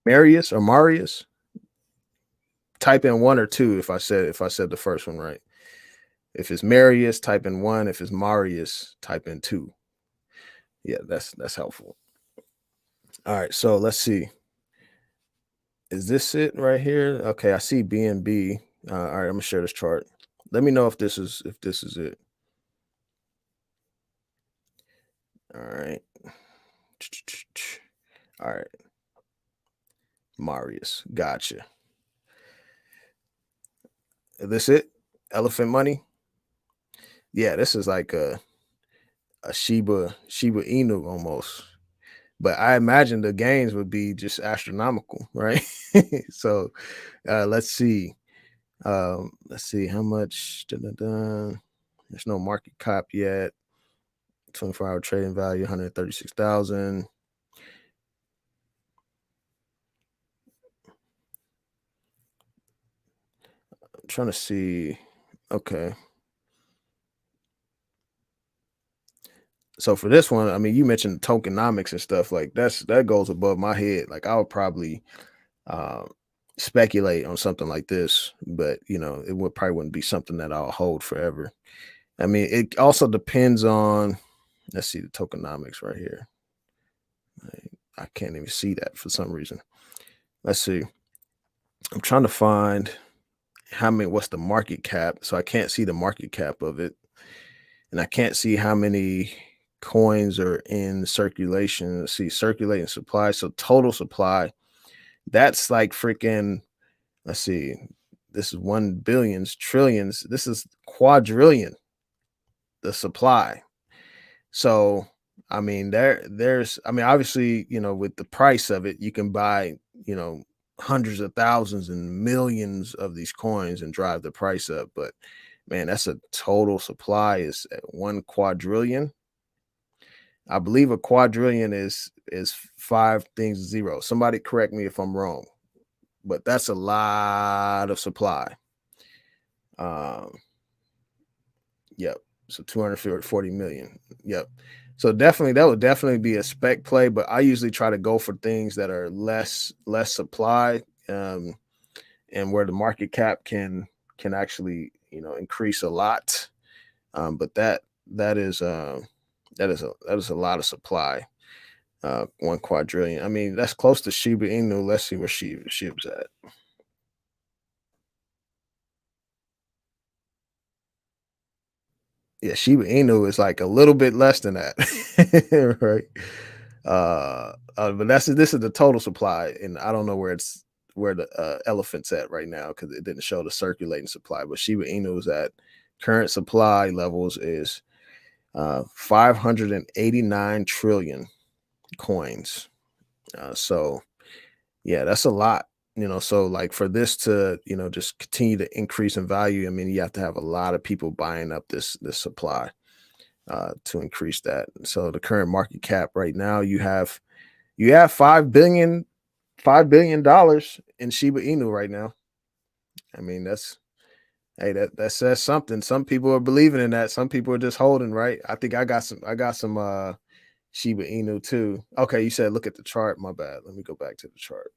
Marius or Marius. Type in one or two if I said the first one right. If it's Marius, type in one. If it's Marius, type in two. Yeah, that's helpful. All right, so let's see. Is this it right here? Okay, I see BNB. All right, I'm gonna share this chart. Let me know if this is it. All right. All right, Marius. Gotcha. Is this it? Elephant money? Yeah, this is like a Shiba Inu almost. But I imagine the gains would be just astronomical, right? So let's see. Let's see how much. Dun, dun, dun. There's no market cap yet. 24-hour trading value, 136,000. I'm trying to see. Okay. So for this one, I mean, you mentioned tokenomics and stuff like that goes above my head. Like I would probably um, speculate on something like this, but it would probably wouldn't be something that I'll hold forever. I mean, it also depends on. Let's see the tokenomics right here. I can't even see that for some reason. Let's see. I'm trying to find what's the market cap. So I can't see the market cap of it. And I can't see how many coins are in circulation. Let's see, circulating supply. So total supply, that's like freaking, let's see, this is 1 billions, trillions. This is quadrillion, the supply. So, I mean, I mean, obviously, with the price of it, you can buy, you know, hundreds of thousands and millions of these coins and drive the price up. But man, that's a total supply is at 1 quadrillion. I believe a quadrillion is five things zero. Somebody correct me if I'm wrong, but that's a lot of supply. Um, Yep. So 240 million. Yep. So definitely that would definitely be a spec play, but I usually try to go for things that are less supply, and where the market cap can actually increase a lot. But that is a lot of supply. 1 quadrillion. I mean, that's close to Shiba Inu. Let's see where Shiba's at. Yeah, Shiba Inu is like a little bit less than that, right? But this is the total supply, and I don't know where the elephant's at right now because it didn't show the circulating supply. But Shiba Inu's at current supply levels is 589 trillion coins. So yeah, that's a lot. So like for this to just continue to increase in value, I mean, you have to have a lot of people buying up this supply to increase that. So the current market cap right now, you have $5 billion in Shiba Inu right now. I mean, that says something. Some people are believing in that. Some people are just holding, right? I think I got some Shiba Inu too. Okay, you said look at the chart. My bad. Let me go back to the chart.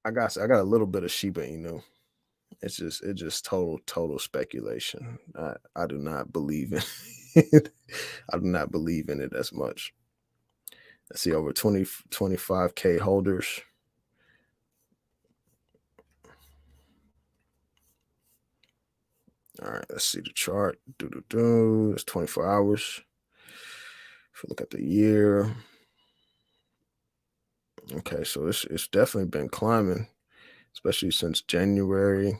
I got a little bit of Shiba Inu. It's just total speculation. I do not believe in it. I do not believe in it as much. Let's see, over 25K holders. All right, let's see the chart. It's 24 hours. If we look at the year, okay, so it's definitely been climbing, especially since January.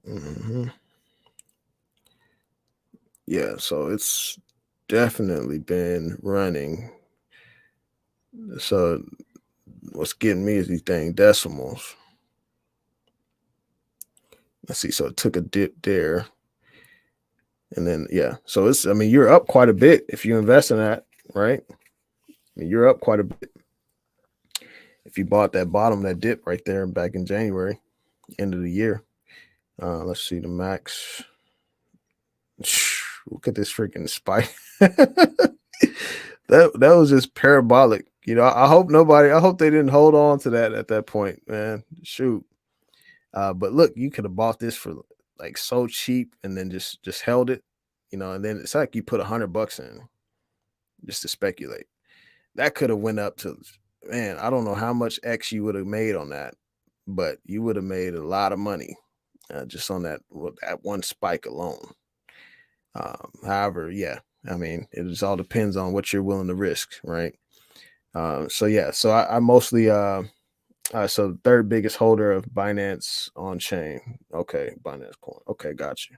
Mhm. Yeah, so it's definitely been running. So what's getting me is these dang decimals. Let's see. So it took a dip there. And then yeah. So I mean, you're up quite a bit if you invest in that, right? I mean, you're up quite a bit if you bought that dip right there back in January, end of the year. Let's see the max. Look at this freaking spike. That was just parabolic. I hope they didn't hold on to that at that point, man. Shoot. But look, you could have bought this for like so cheap and then just held it, and then it's like you put $100 in just to speculate. That could have went up to, man, I don't know how much X you would have made on that, but you would have made a lot of money just on that one spike alone. However, yeah, I mean, it just all depends on what you're willing to risk, right? So yeah, so I mostly so third biggest holder of Binance on chain. Okay, Binance coin. Okay, gotcha.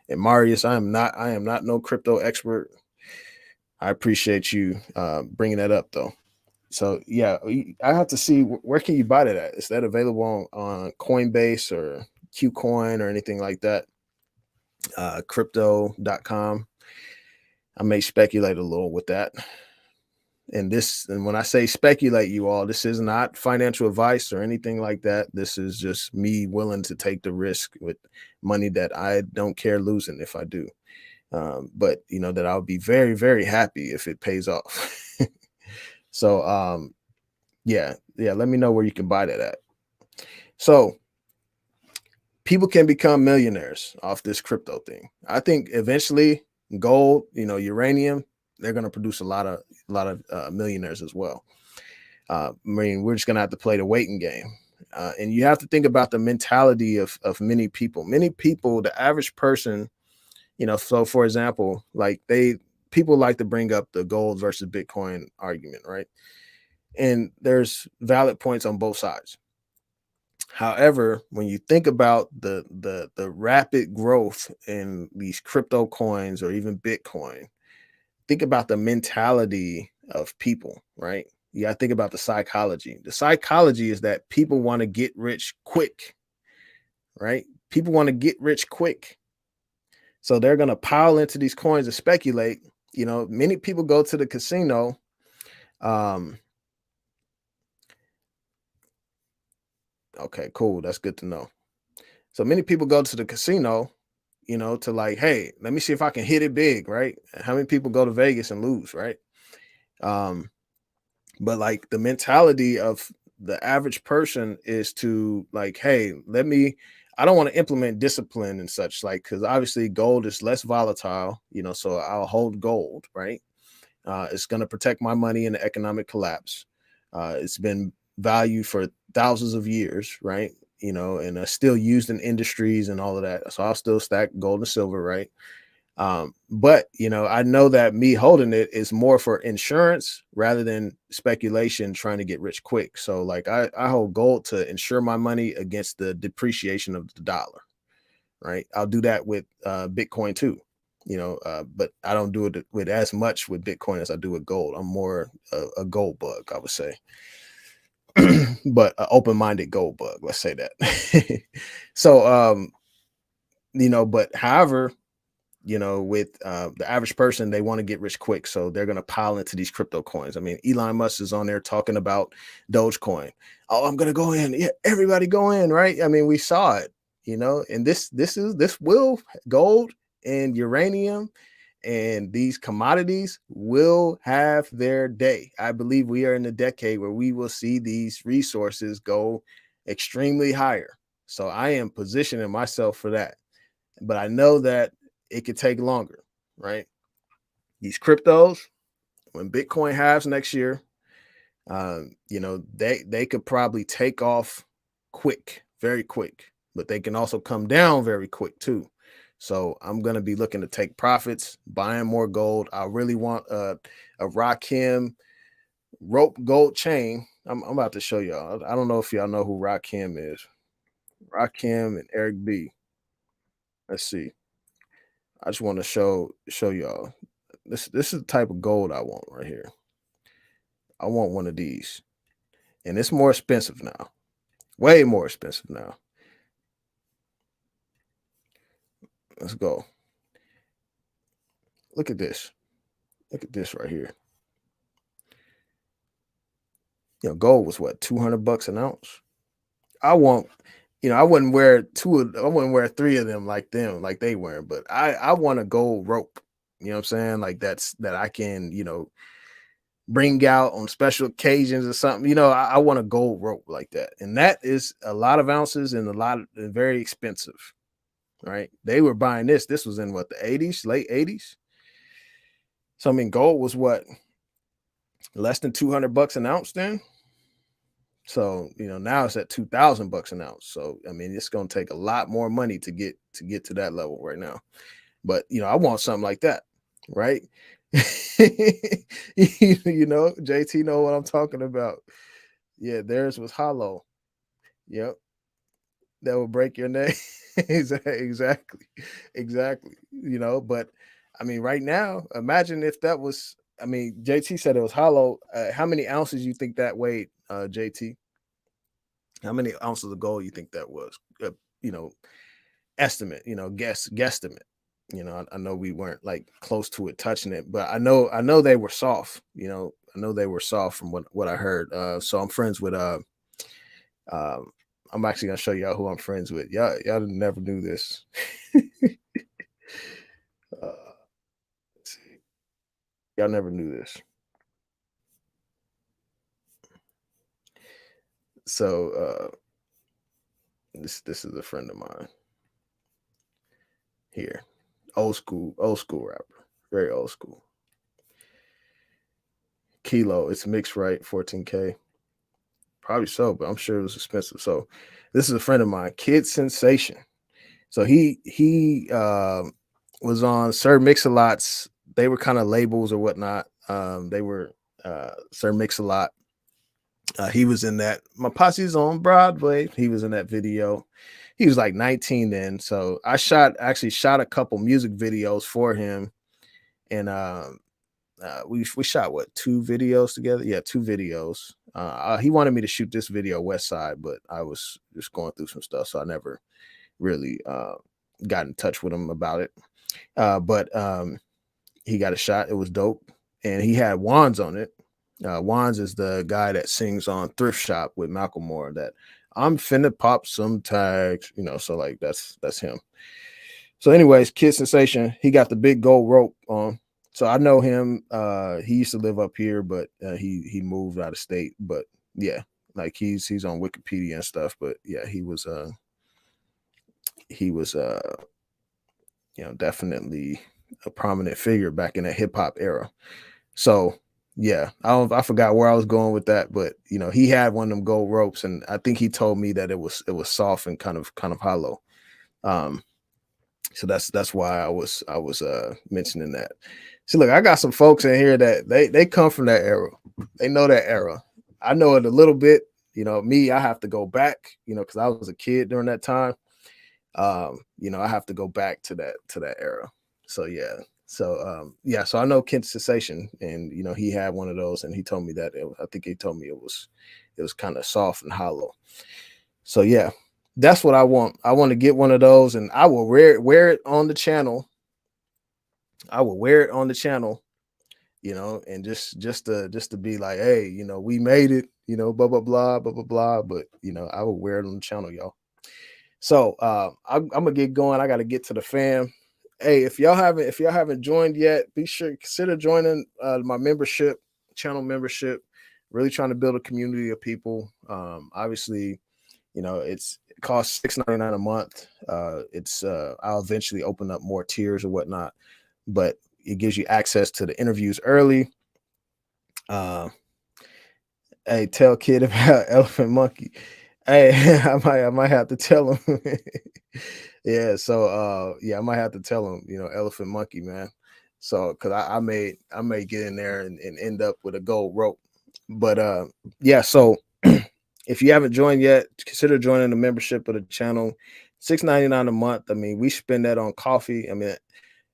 And Marius, I am not no crypto expert. I appreciate you bringing that up though. So yeah, I have to see where can you buy that at? Is that available on Coinbase or Qcoin or anything like that? Crypto.com. I may speculate a little with that. And when I say speculate, you all, this is not financial advice or anything like that. This is just me willing to take the risk with money that I don't care losing if I do. But that I'll be very, very happy if it pays off. So yeah, let me know where you can buy that at. So people can become millionaires off this crypto thing. I think eventually gold, uranium, they're going to produce a lot of millionaires as well. I mean, we're just going to have to play the waiting game. And you have to think about the mentality of many people. Many people, the average person, so for example, like people like to bring up the gold versus Bitcoin argument, right? And there's valid points on both sides. However, when you think about the rapid growth in these crypto coins or even Bitcoin, think about the mentality of people, right? You got to think about the psychology. The psychology is that people want to get rich quick, right? People want to get rich quick. So they're going to pile into these coins and speculate. Many people go to the casino. Okay, cool. That's good to know. So many people go to the casino, to like, hey, let me see if I can hit it big, right? How many people go to Vegas and lose, right? But like the mentality of the average person is to like, hey, I don't want to implement discipline and such, like, because obviously gold is less volatile, so I'll hold gold, right? It's going to protect my money in the economic collapse. It's been valued for thousands of years, right? And still used in industries and all of that. So I'll still stack gold and silver, right? But I know that me holding it is more for insurance rather than speculation trying to get rich quick. So like I hold gold to insure my money against the depreciation of the dollar, right? I'll do that with Bitcoin too. But I don't do it with as much with Bitcoin as I do with gold. I'm more a gold bug, I would say. But an open-minded gold bug, let's say that. So but however, with the average person, they want to get rich quick, so they're going to pile into these crypto coins. I mean, Elon Musk is on there talking about Dogecoin. Oh, I'm going to go in. Yeah, everybody go in, right? I mean, we saw it, and this will gold and uranium and these commodities will have their day. I believe we are in a decade where we will see these resources go extremely higher. So I am positioning myself for that. But I know that it could take longer, right? These cryptos, when Bitcoin halves next year, they could probably take off quick, very quick, but they can also come down very quick too. So I'm gonna be looking to take profits, buying more gold. I really want a Rakim rope gold chain. I'm about to show y'all. I don't know if y'all know who Rakim is. Rakim and Eric B. Let's see. I just want to show y'all. This is the type of gold I want right here. I want one of these. And it's more expensive now. Way more expensive now. Let's go. Look at this. Look at this right here. Gold was what, 200 bucks an ounce? I want, I wouldn't wear I wouldn't wear three of them like they wear, but I want a gold rope. You know what I'm saying? Like that I can, bring out on special occasions or something. I want a gold rope like that. And that is a lot of ounces and very expensive, right? They were buying this. This was in what, the 80s, late 80s. So I mean, gold was what, less than 200 bucks an ounce then. So, now it's at 2,000 bucks an ounce. So, I mean, it's going to take a lot more money to get to that level right now. But, I want something like that, right? JT know what I'm talking about. Yeah, theirs was hollow. Yep. That will break your neck. Exactly. Exactly. But I mean, right now, imagine if that was, I mean, JT said it was hollow. How many ounces you think that weighed, JT? How many ounces of gold you think that was? You know, estimate, guesstimate. I know we weren't like close to it touching it, but I know they were soft. I know they were soft from what I heard. So I'm friends with um, I'm actually gonna show y'all who I'm friends with. Y'all never knew this. Let's see. Y'all never knew this. So this is a friend of mine here. Old school rapper. Very old school. Kilo, it's mixed right, 14K. Probably so, but I'm sure it was expensive. So this is a friend of mine, Kid Sensation. So he was on Sir Mix-a-Lot's. They were kind of labels or whatnot. They were Sir Mix-a-Lot. He was in that. My posse's on Broadway. He was in that video. He was like 19 then. So I actually shot a couple music videos for him, and we shot what, 2 videos together? Yeah, 2 videos. He wanted me to shoot this video West Side, but I was just going through some stuff, so I never really got in touch with him about it. But he got a shot. It was dope, and he had Wands on it. Wands is the guy that sings on Thrift Shop with Malcolm Moore. That I'm finna pop some tags, So like that's him. So, anyways, Kid Sensation, he got the big gold rope on. So I know him. He used to live up here, but he moved out of state. But yeah, like he's on Wikipedia and stuff. But yeah, he was definitely a prominent figure back in the hip hop era. So yeah, I forgot where I was going with that, but he had one of them gold ropes, and I think he told me that it was soft and kind of hollow. So that's why I was mentioning that. See, look, I got some folks in here that they come from that era. They know that era. I know it a little bit. Me, I have to go back. Because I was a kid during that time. I have to go back to that era. So yeah. So so I know Kent Sensation, and he had one of those, and he told me that I think he told me it was kind of soft and hollow. So yeah, that's what I want. I want to get one of those, and I will wear it on the channel. I will wear it on the channel, and just to be like, hey, we made it, blah blah blah blah blah blah. But I will wear it on the channel, y'all. So I'm gonna get going. I got to get to the fam. Hey, if y'all haven't joined yet, be sure to consider joining my channel membership. Really trying to build a community of people. Obviously, it costs $6.99 a month. I'll eventually open up more tiers or whatnot, but it gives you access to the interviews early. Hey, tell kid about Elephant Monkey. Hey, I might have to tell him. Yeah, so I might have to tell him, Elephant Monkey, man. So because I may get in there and end up with a gold rope. But so if you haven't joined yet, consider joining the membership of the channel. $6.99 a month. I mean, we spend that on coffee. I mean,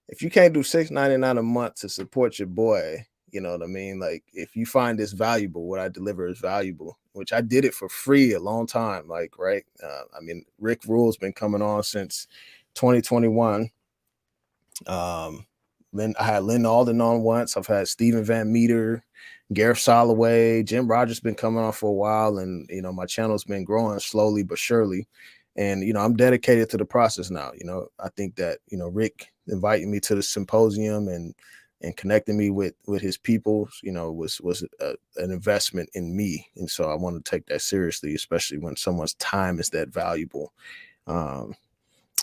if you can't do $6.99 a month to support your boy, you know what I mean? Like, if you find this valuable, what I deliver is valuable, which I did it for free a long time. Like, right? I mean, Rick Rule's been coming on since 2021. Then I had Lynn Alden on once. I've had Stephen Van Meter, Gareth Soloway, Jim Rogers been coming on for a while, and my channel's been growing slowly but surely. And I'm dedicated to the process now. I think that Rick inviting me to the symposium and connecting me with his people, was an investment in me, and so I want to take that seriously, especially when someone's time is that valuable. How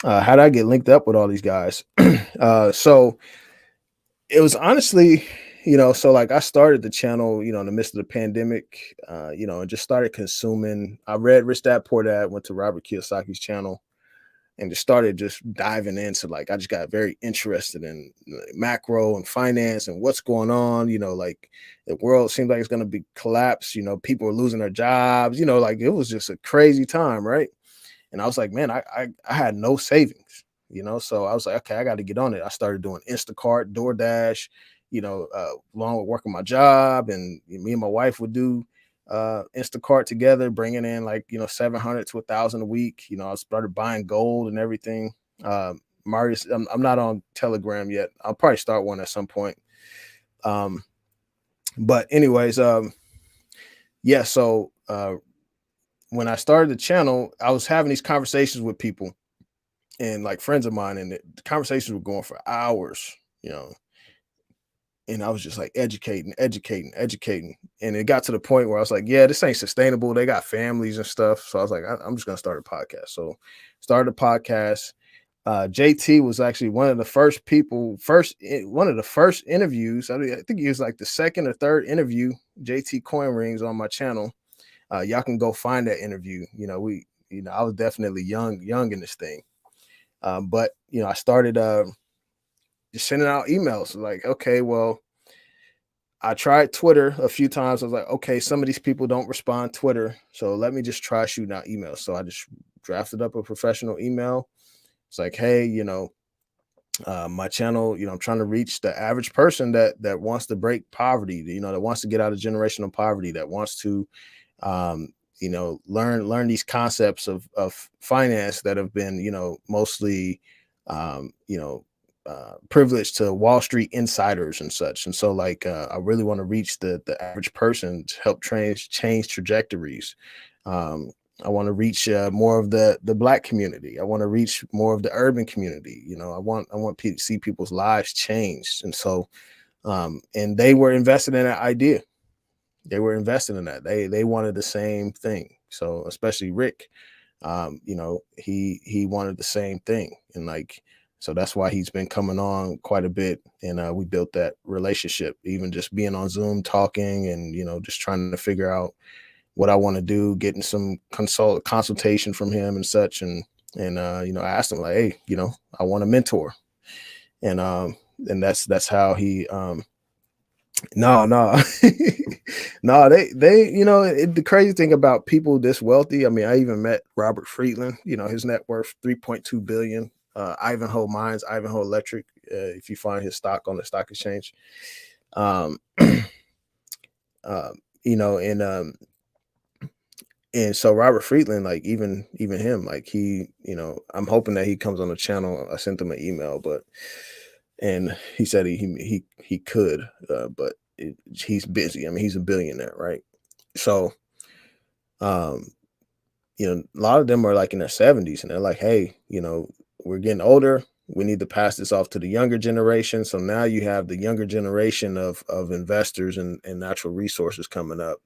did I get linked up with all these guys? So it was honestly, so like I started the channel, in the midst of the pandemic, and just started consuming. I read Rich Dad Poor Dad, went to Robert Kiyosaki's channel, and just started diving into, like, I just got very interested in macro and finance and what's going on. Like, the world seemed like it's going to be collapse. People were losing their jobs. Like, it was just a crazy time, right? And I was like, man, I had no savings. So I was like, okay, I got to get on it. I started doing Instacart, DoorDash, along with working my job, and me and my wife would do Instacart together, bringing in like 700 to 1,000 a week. I started buying gold and everything. Marius, I'm not on Telegram yet. I'll probably start one at some point. But anyways, yeah. So when I started the channel, I was having these conversations with people and like friends of mine, and the conversations were going for hours, you know. And I was just like educating, educating, educating. And it got to the point where I was like, yeah, this ain't sustainable. They got families and stuff. So I was like, I'm just gonna start a podcast. So started a podcast. JT was actually one of the first people, one of the first interviews. I mean, I think he was like the second or third interview. JT Coin Rings on my channel. Y'all can go find that interview. I was definitely young in this thing. But I started just sending out emails like, okay, well, I tried Twitter a few times. I was like, okay, some of these people don't respond Twitter, so let me just try shooting out emails. So I just drafted up a professional email. It's like, hey, my channel, I'm trying to reach the average person that wants to break poverty, that wants to get out of generational poverty, that wants to um, learn these concepts of finance that have been, mostly um, you know, privileged to Wall Street insiders and such. And so like I really want to reach the average person to help change trajectories. Um, I want to reach more of the Black community. I want to reach more of the urban community. I want to see people's lives changed. And so and they were invested in that idea. They were invested in that. They wanted the same thing. So especially Rick, he wanted the same thing. And like, so that's why he's been coming on quite a bit. And we built that relationship, even just being on Zoom talking and, just trying to figure out what I want to do, getting some consultation from him and such. And I asked him like, hey, I want a mentor. And that's how he no, no, no. The crazy thing about people this wealthy. I mean, I even met Robert Friedland. His net worth 3.2 billion. Ivanhoe Mines, Ivanhoe Electric. If you find his stock on the stock exchange, um, uh, and so Robert Friedland, like even him, like he, I'm hoping that he comes on the channel. I sent him an email, and he said he could, but he's busy. I mean, he's a billionaire, right? So, um, a lot of them are like in their 70s, and they're like, hey, we're getting older. We need to pass this off to the younger generation. So now you have the younger generation of investors and natural resources coming up.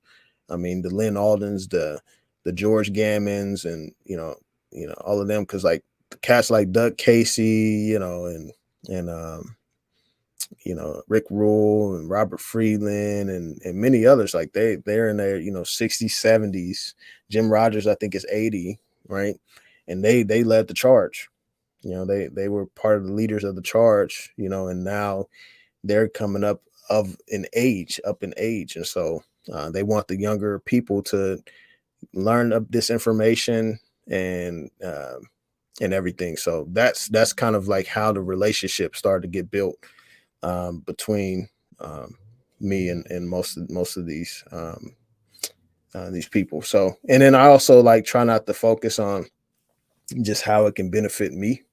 I mean, the Lynn Aldens, the George Gammons, and all of them, because like cats like Doug Casey, and Rick Rule and Robert Friedland and many others, like they're in their 60s, 70s. Jim Rogers, I think, is 80, right? And they led the charge. They were part of the leaders of the charge, and now they're coming up in age. And so they want the younger people to learn this information and everything. So that's kind of like how the relationship started to get built between me and most of these people. So, and then I also like try not to focus on just how it can benefit me,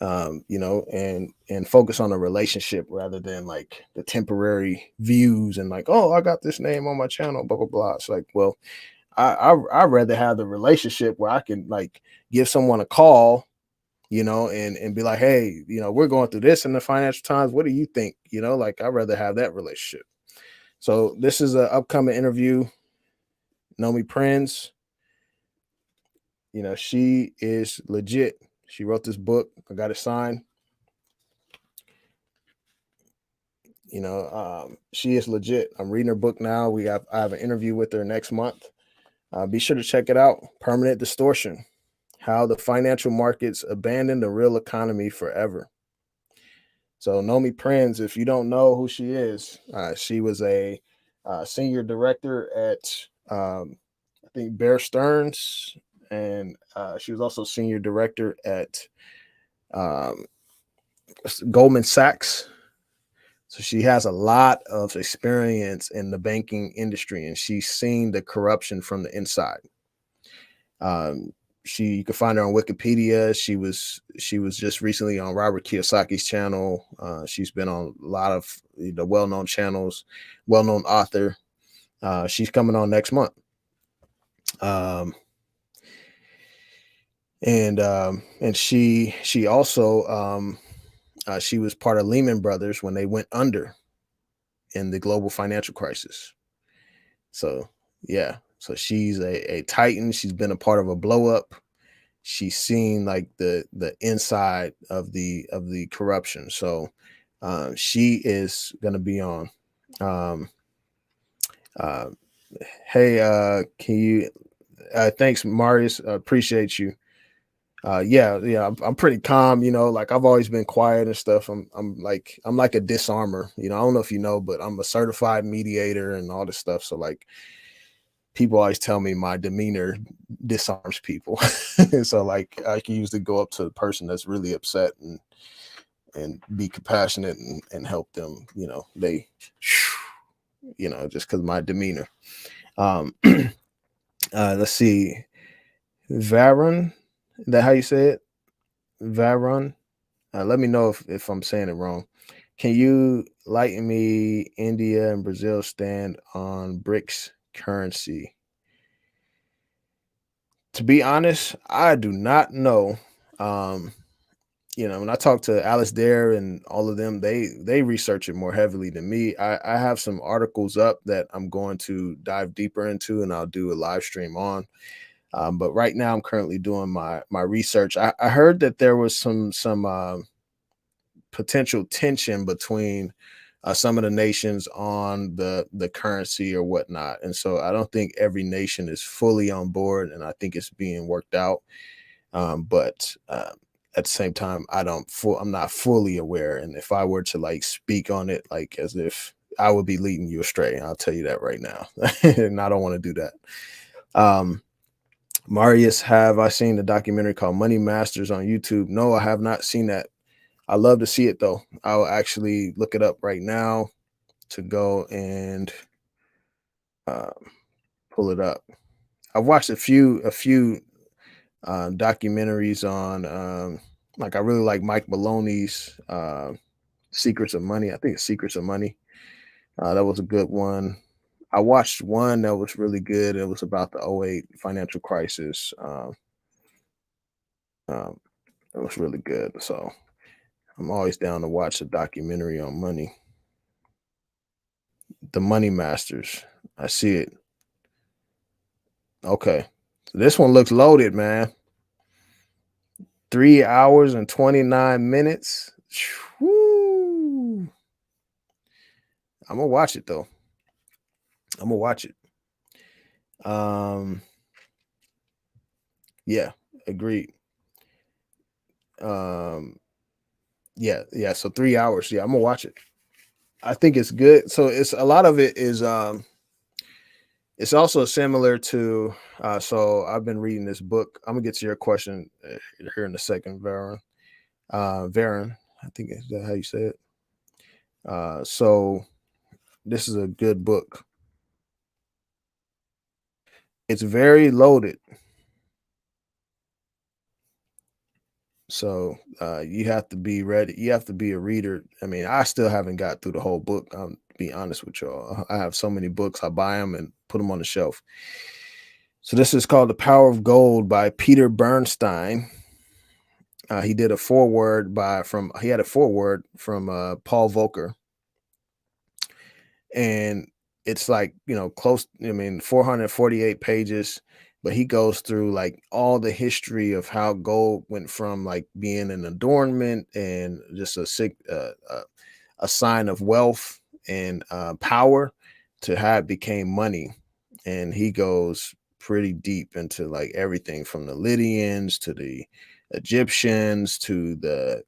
and focus on a relationship rather than like the temporary views and like, oh, I got this name on my channel, blah blah blah. It's like, well, I'd rather have the relationship where I can like give someone a call, and be like, hey, we're going through this in the Financial Times. What do you think? Like I'd rather have that relationship. So this is an upcoming interview. Nomi Prinz, she is legit. She wrote this book. I got it signed. She is legit. I'm reading her book now. I have an interview with her next month. Be sure to check it out. Permanent Distortion: How the Financial Markets Abandoned the Real Economy Forever. So Nomi Prinz, if you don't know who she is, she was a senior director at I think Bear Stearns, and she was also senior director at um, Goldman Sachs. So she has a lot of experience in the banking industry, and she's seen the corruption from the inside. you can find her on Wikipedia. She was just recently on Robert Kiyosaki's channel. She's been on a lot of well-known channels, well-known author. She's coming on next month. Um, and she also she was part of Lehman Brothers when they went under in the global financial crisis. So yeah, so she's a titan. She's been a part of a blow up. She's seen like the inside of the corruption. So she is going to be on. Um, uh, hey, can you? Thanks, Marius. I appreciate you. Yeah, I'm pretty calm. Like I've always been quiet and stuff. I'm like a disarmer. I don't know if you know, but I'm a certified mediator and all this stuff. So like people always tell me my demeanor disarms people. So like I can usually go up to the person that's really upset and be compassionate and help them. They, just because my demeanor. Um, let's see, Varon. Is that how you say it? Varon. Let me know if I'm saying it wrong. Can you lighten me? India and Brazil stand on BRICS currency. To be honest, I do not know. Um, when I talk to Alice Dare and all of them, they research it more heavily than me. I have some articles up that I'm going to dive deeper into, and I'll do a live stream on. But right now, I'm currently doing my research. I heard that there was some potential tension between some of the nations on the currency or whatnot, and so I don't think every nation is fully on board, and I think it's being worked out. But at the same time, I'm not fully aware, and if I were to like speak on it, like as if I would be leading you astray, I'll tell you that right now, and I don't want to do that. Marius, have I seen the documentary called Money Masters on YouTube? No, I have not seen that. I love to see it though. I'll actually look it up right now to go and uh, pull it up. I've watched a few documentaries on like I really like Mike Maloney's Secrets of Money. I think it's Secrets of Money. That was a good one. I watched one that was really good. It was about the '08 financial crisis. Um, it was really good. So I'm always down to watch a documentary on money. The Money Masters. I see it. Okay. So this one looks loaded, man. 3 hours and 29 minutes. Woo. I'm gonna watch it though. I'm gonna watch it. Um, yeah, agreed. Um, yeah. So 3 hours. Yeah, I'm gonna watch it. I think it's good. So it's a lot of it is it's also similar to so I've been reading this book. I'm gonna get to your question here in a second, Varon. Varon, I think is that how you say it. So this is a good book. It's very loaded. So you have to be ready. You have to be a reader. I mean, I still haven't got through the whole book. I'll be honest with y'all. I have so many books. I buy them and put them on the shelf. So this is called The Power of Gold by Peter Bernstein. He did a foreword he had a foreword from Paul Volcker, and it's like close. I mean, 448 pages, but he goes through like all the history of how gold went from like being an adornment and just a sign of wealth and power to how it became money. And he goes pretty deep into like everything from the Lydians to the Egyptians to the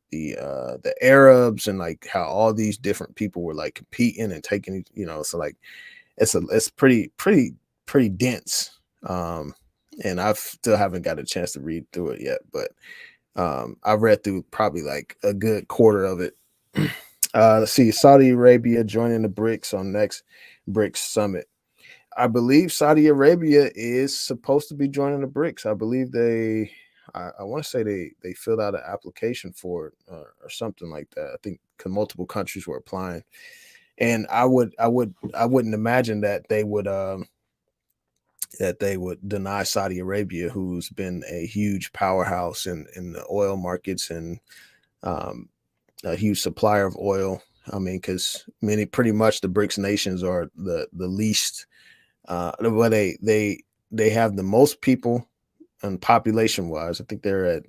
Arabs, and like how all these different people were like competing and taking, so like it's pretty dense. And I still haven't got a chance to read through it yet, but I've read through probably like a good quarter of it. Let's see, Saudi Arabia joining the BRICS on next BRICS summit. I believe Saudi Arabia is supposed to be joining the BRICS. I believe I want to say they filled out an application for it, or something like that. I think 'cause multiple countries were applying, and I wouldn't imagine that they would deny Saudi Arabia, who's been a huge powerhouse in the oil markets and um, a huge supplier of oil. I mean, because many pretty much the BRICS nations are the least. Well, they have the most people and population wise. I think they're at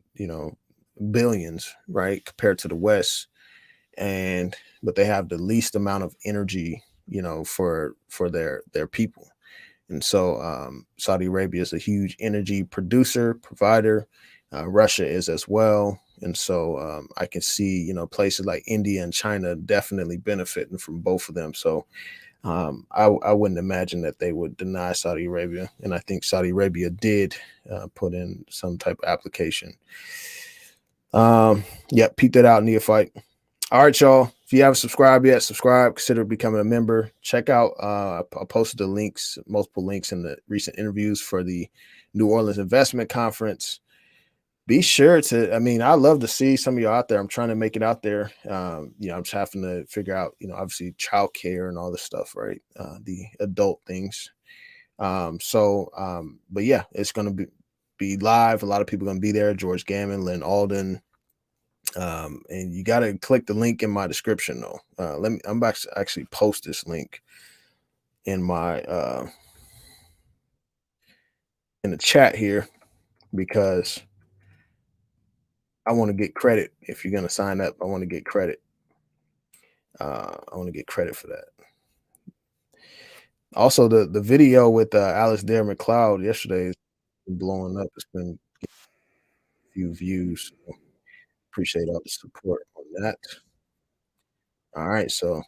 billions, right, compared to the West, and but they have the least amount of energy, for their people. And so Saudi Arabia is a huge energy producer, provider. Russia is as well. And so I can see, places like India and China definitely benefiting from both of them. So I wouldn't imagine that they would deny Saudi Arabia. And I think Saudi Arabia did put in some type of application. Yeah, peep that out, neophyte. All right, y'all. If you haven't subscribed yet, subscribe. Consider becoming a member. Check out. I posted the links, multiple links in the recent interviews for the New Orleans Investment Conference. Be sure to. I mean, I love to see some of you out there. I'm trying to make it out there. I'm just having to figure out, obviously childcare and all this stuff, right? The adult things. But yeah, it's going to be live. A lot of people are going to be there. George Gammon, Lynn Alden. And you got to click the link in my description though. I'm about to actually post this link in my in the chat here because I want to get credit. If you're going to sign up, I want to get credit. I want to get credit for that. Also, the video with Alice Dare McLeod yesterday is blowing up. It's been a few views. So appreciate all the support on that. All right, so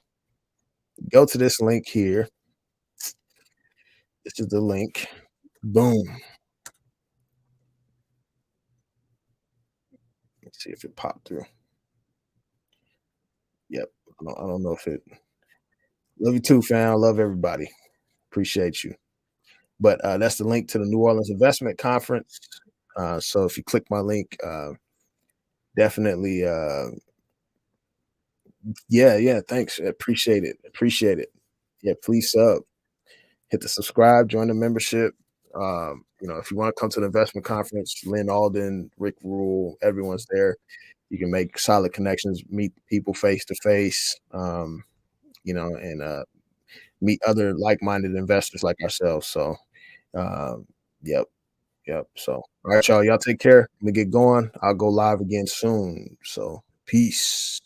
go to this link here. This is the link. Boom. Let's see if it popped through. Yep. I don't know if it. Love you too, fam. Love everybody. Appreciate you. But that's the link to the New Orleans Investment Conference. So if you click my link, definitely. Yeah. Thanks. Appreciate it. Appreciate it. Yeah. Please hit the subscribe, join the membership. If you want to come to the investment conference, Lynn Alden, Rick Rule, everyone's there. You can make solid connections, meet people face to face, and meet other like-minded investors like ourselves. So, um, yep, yep. So, all right, y'all take care. Let me get going. I'll go live again soon. So, peace.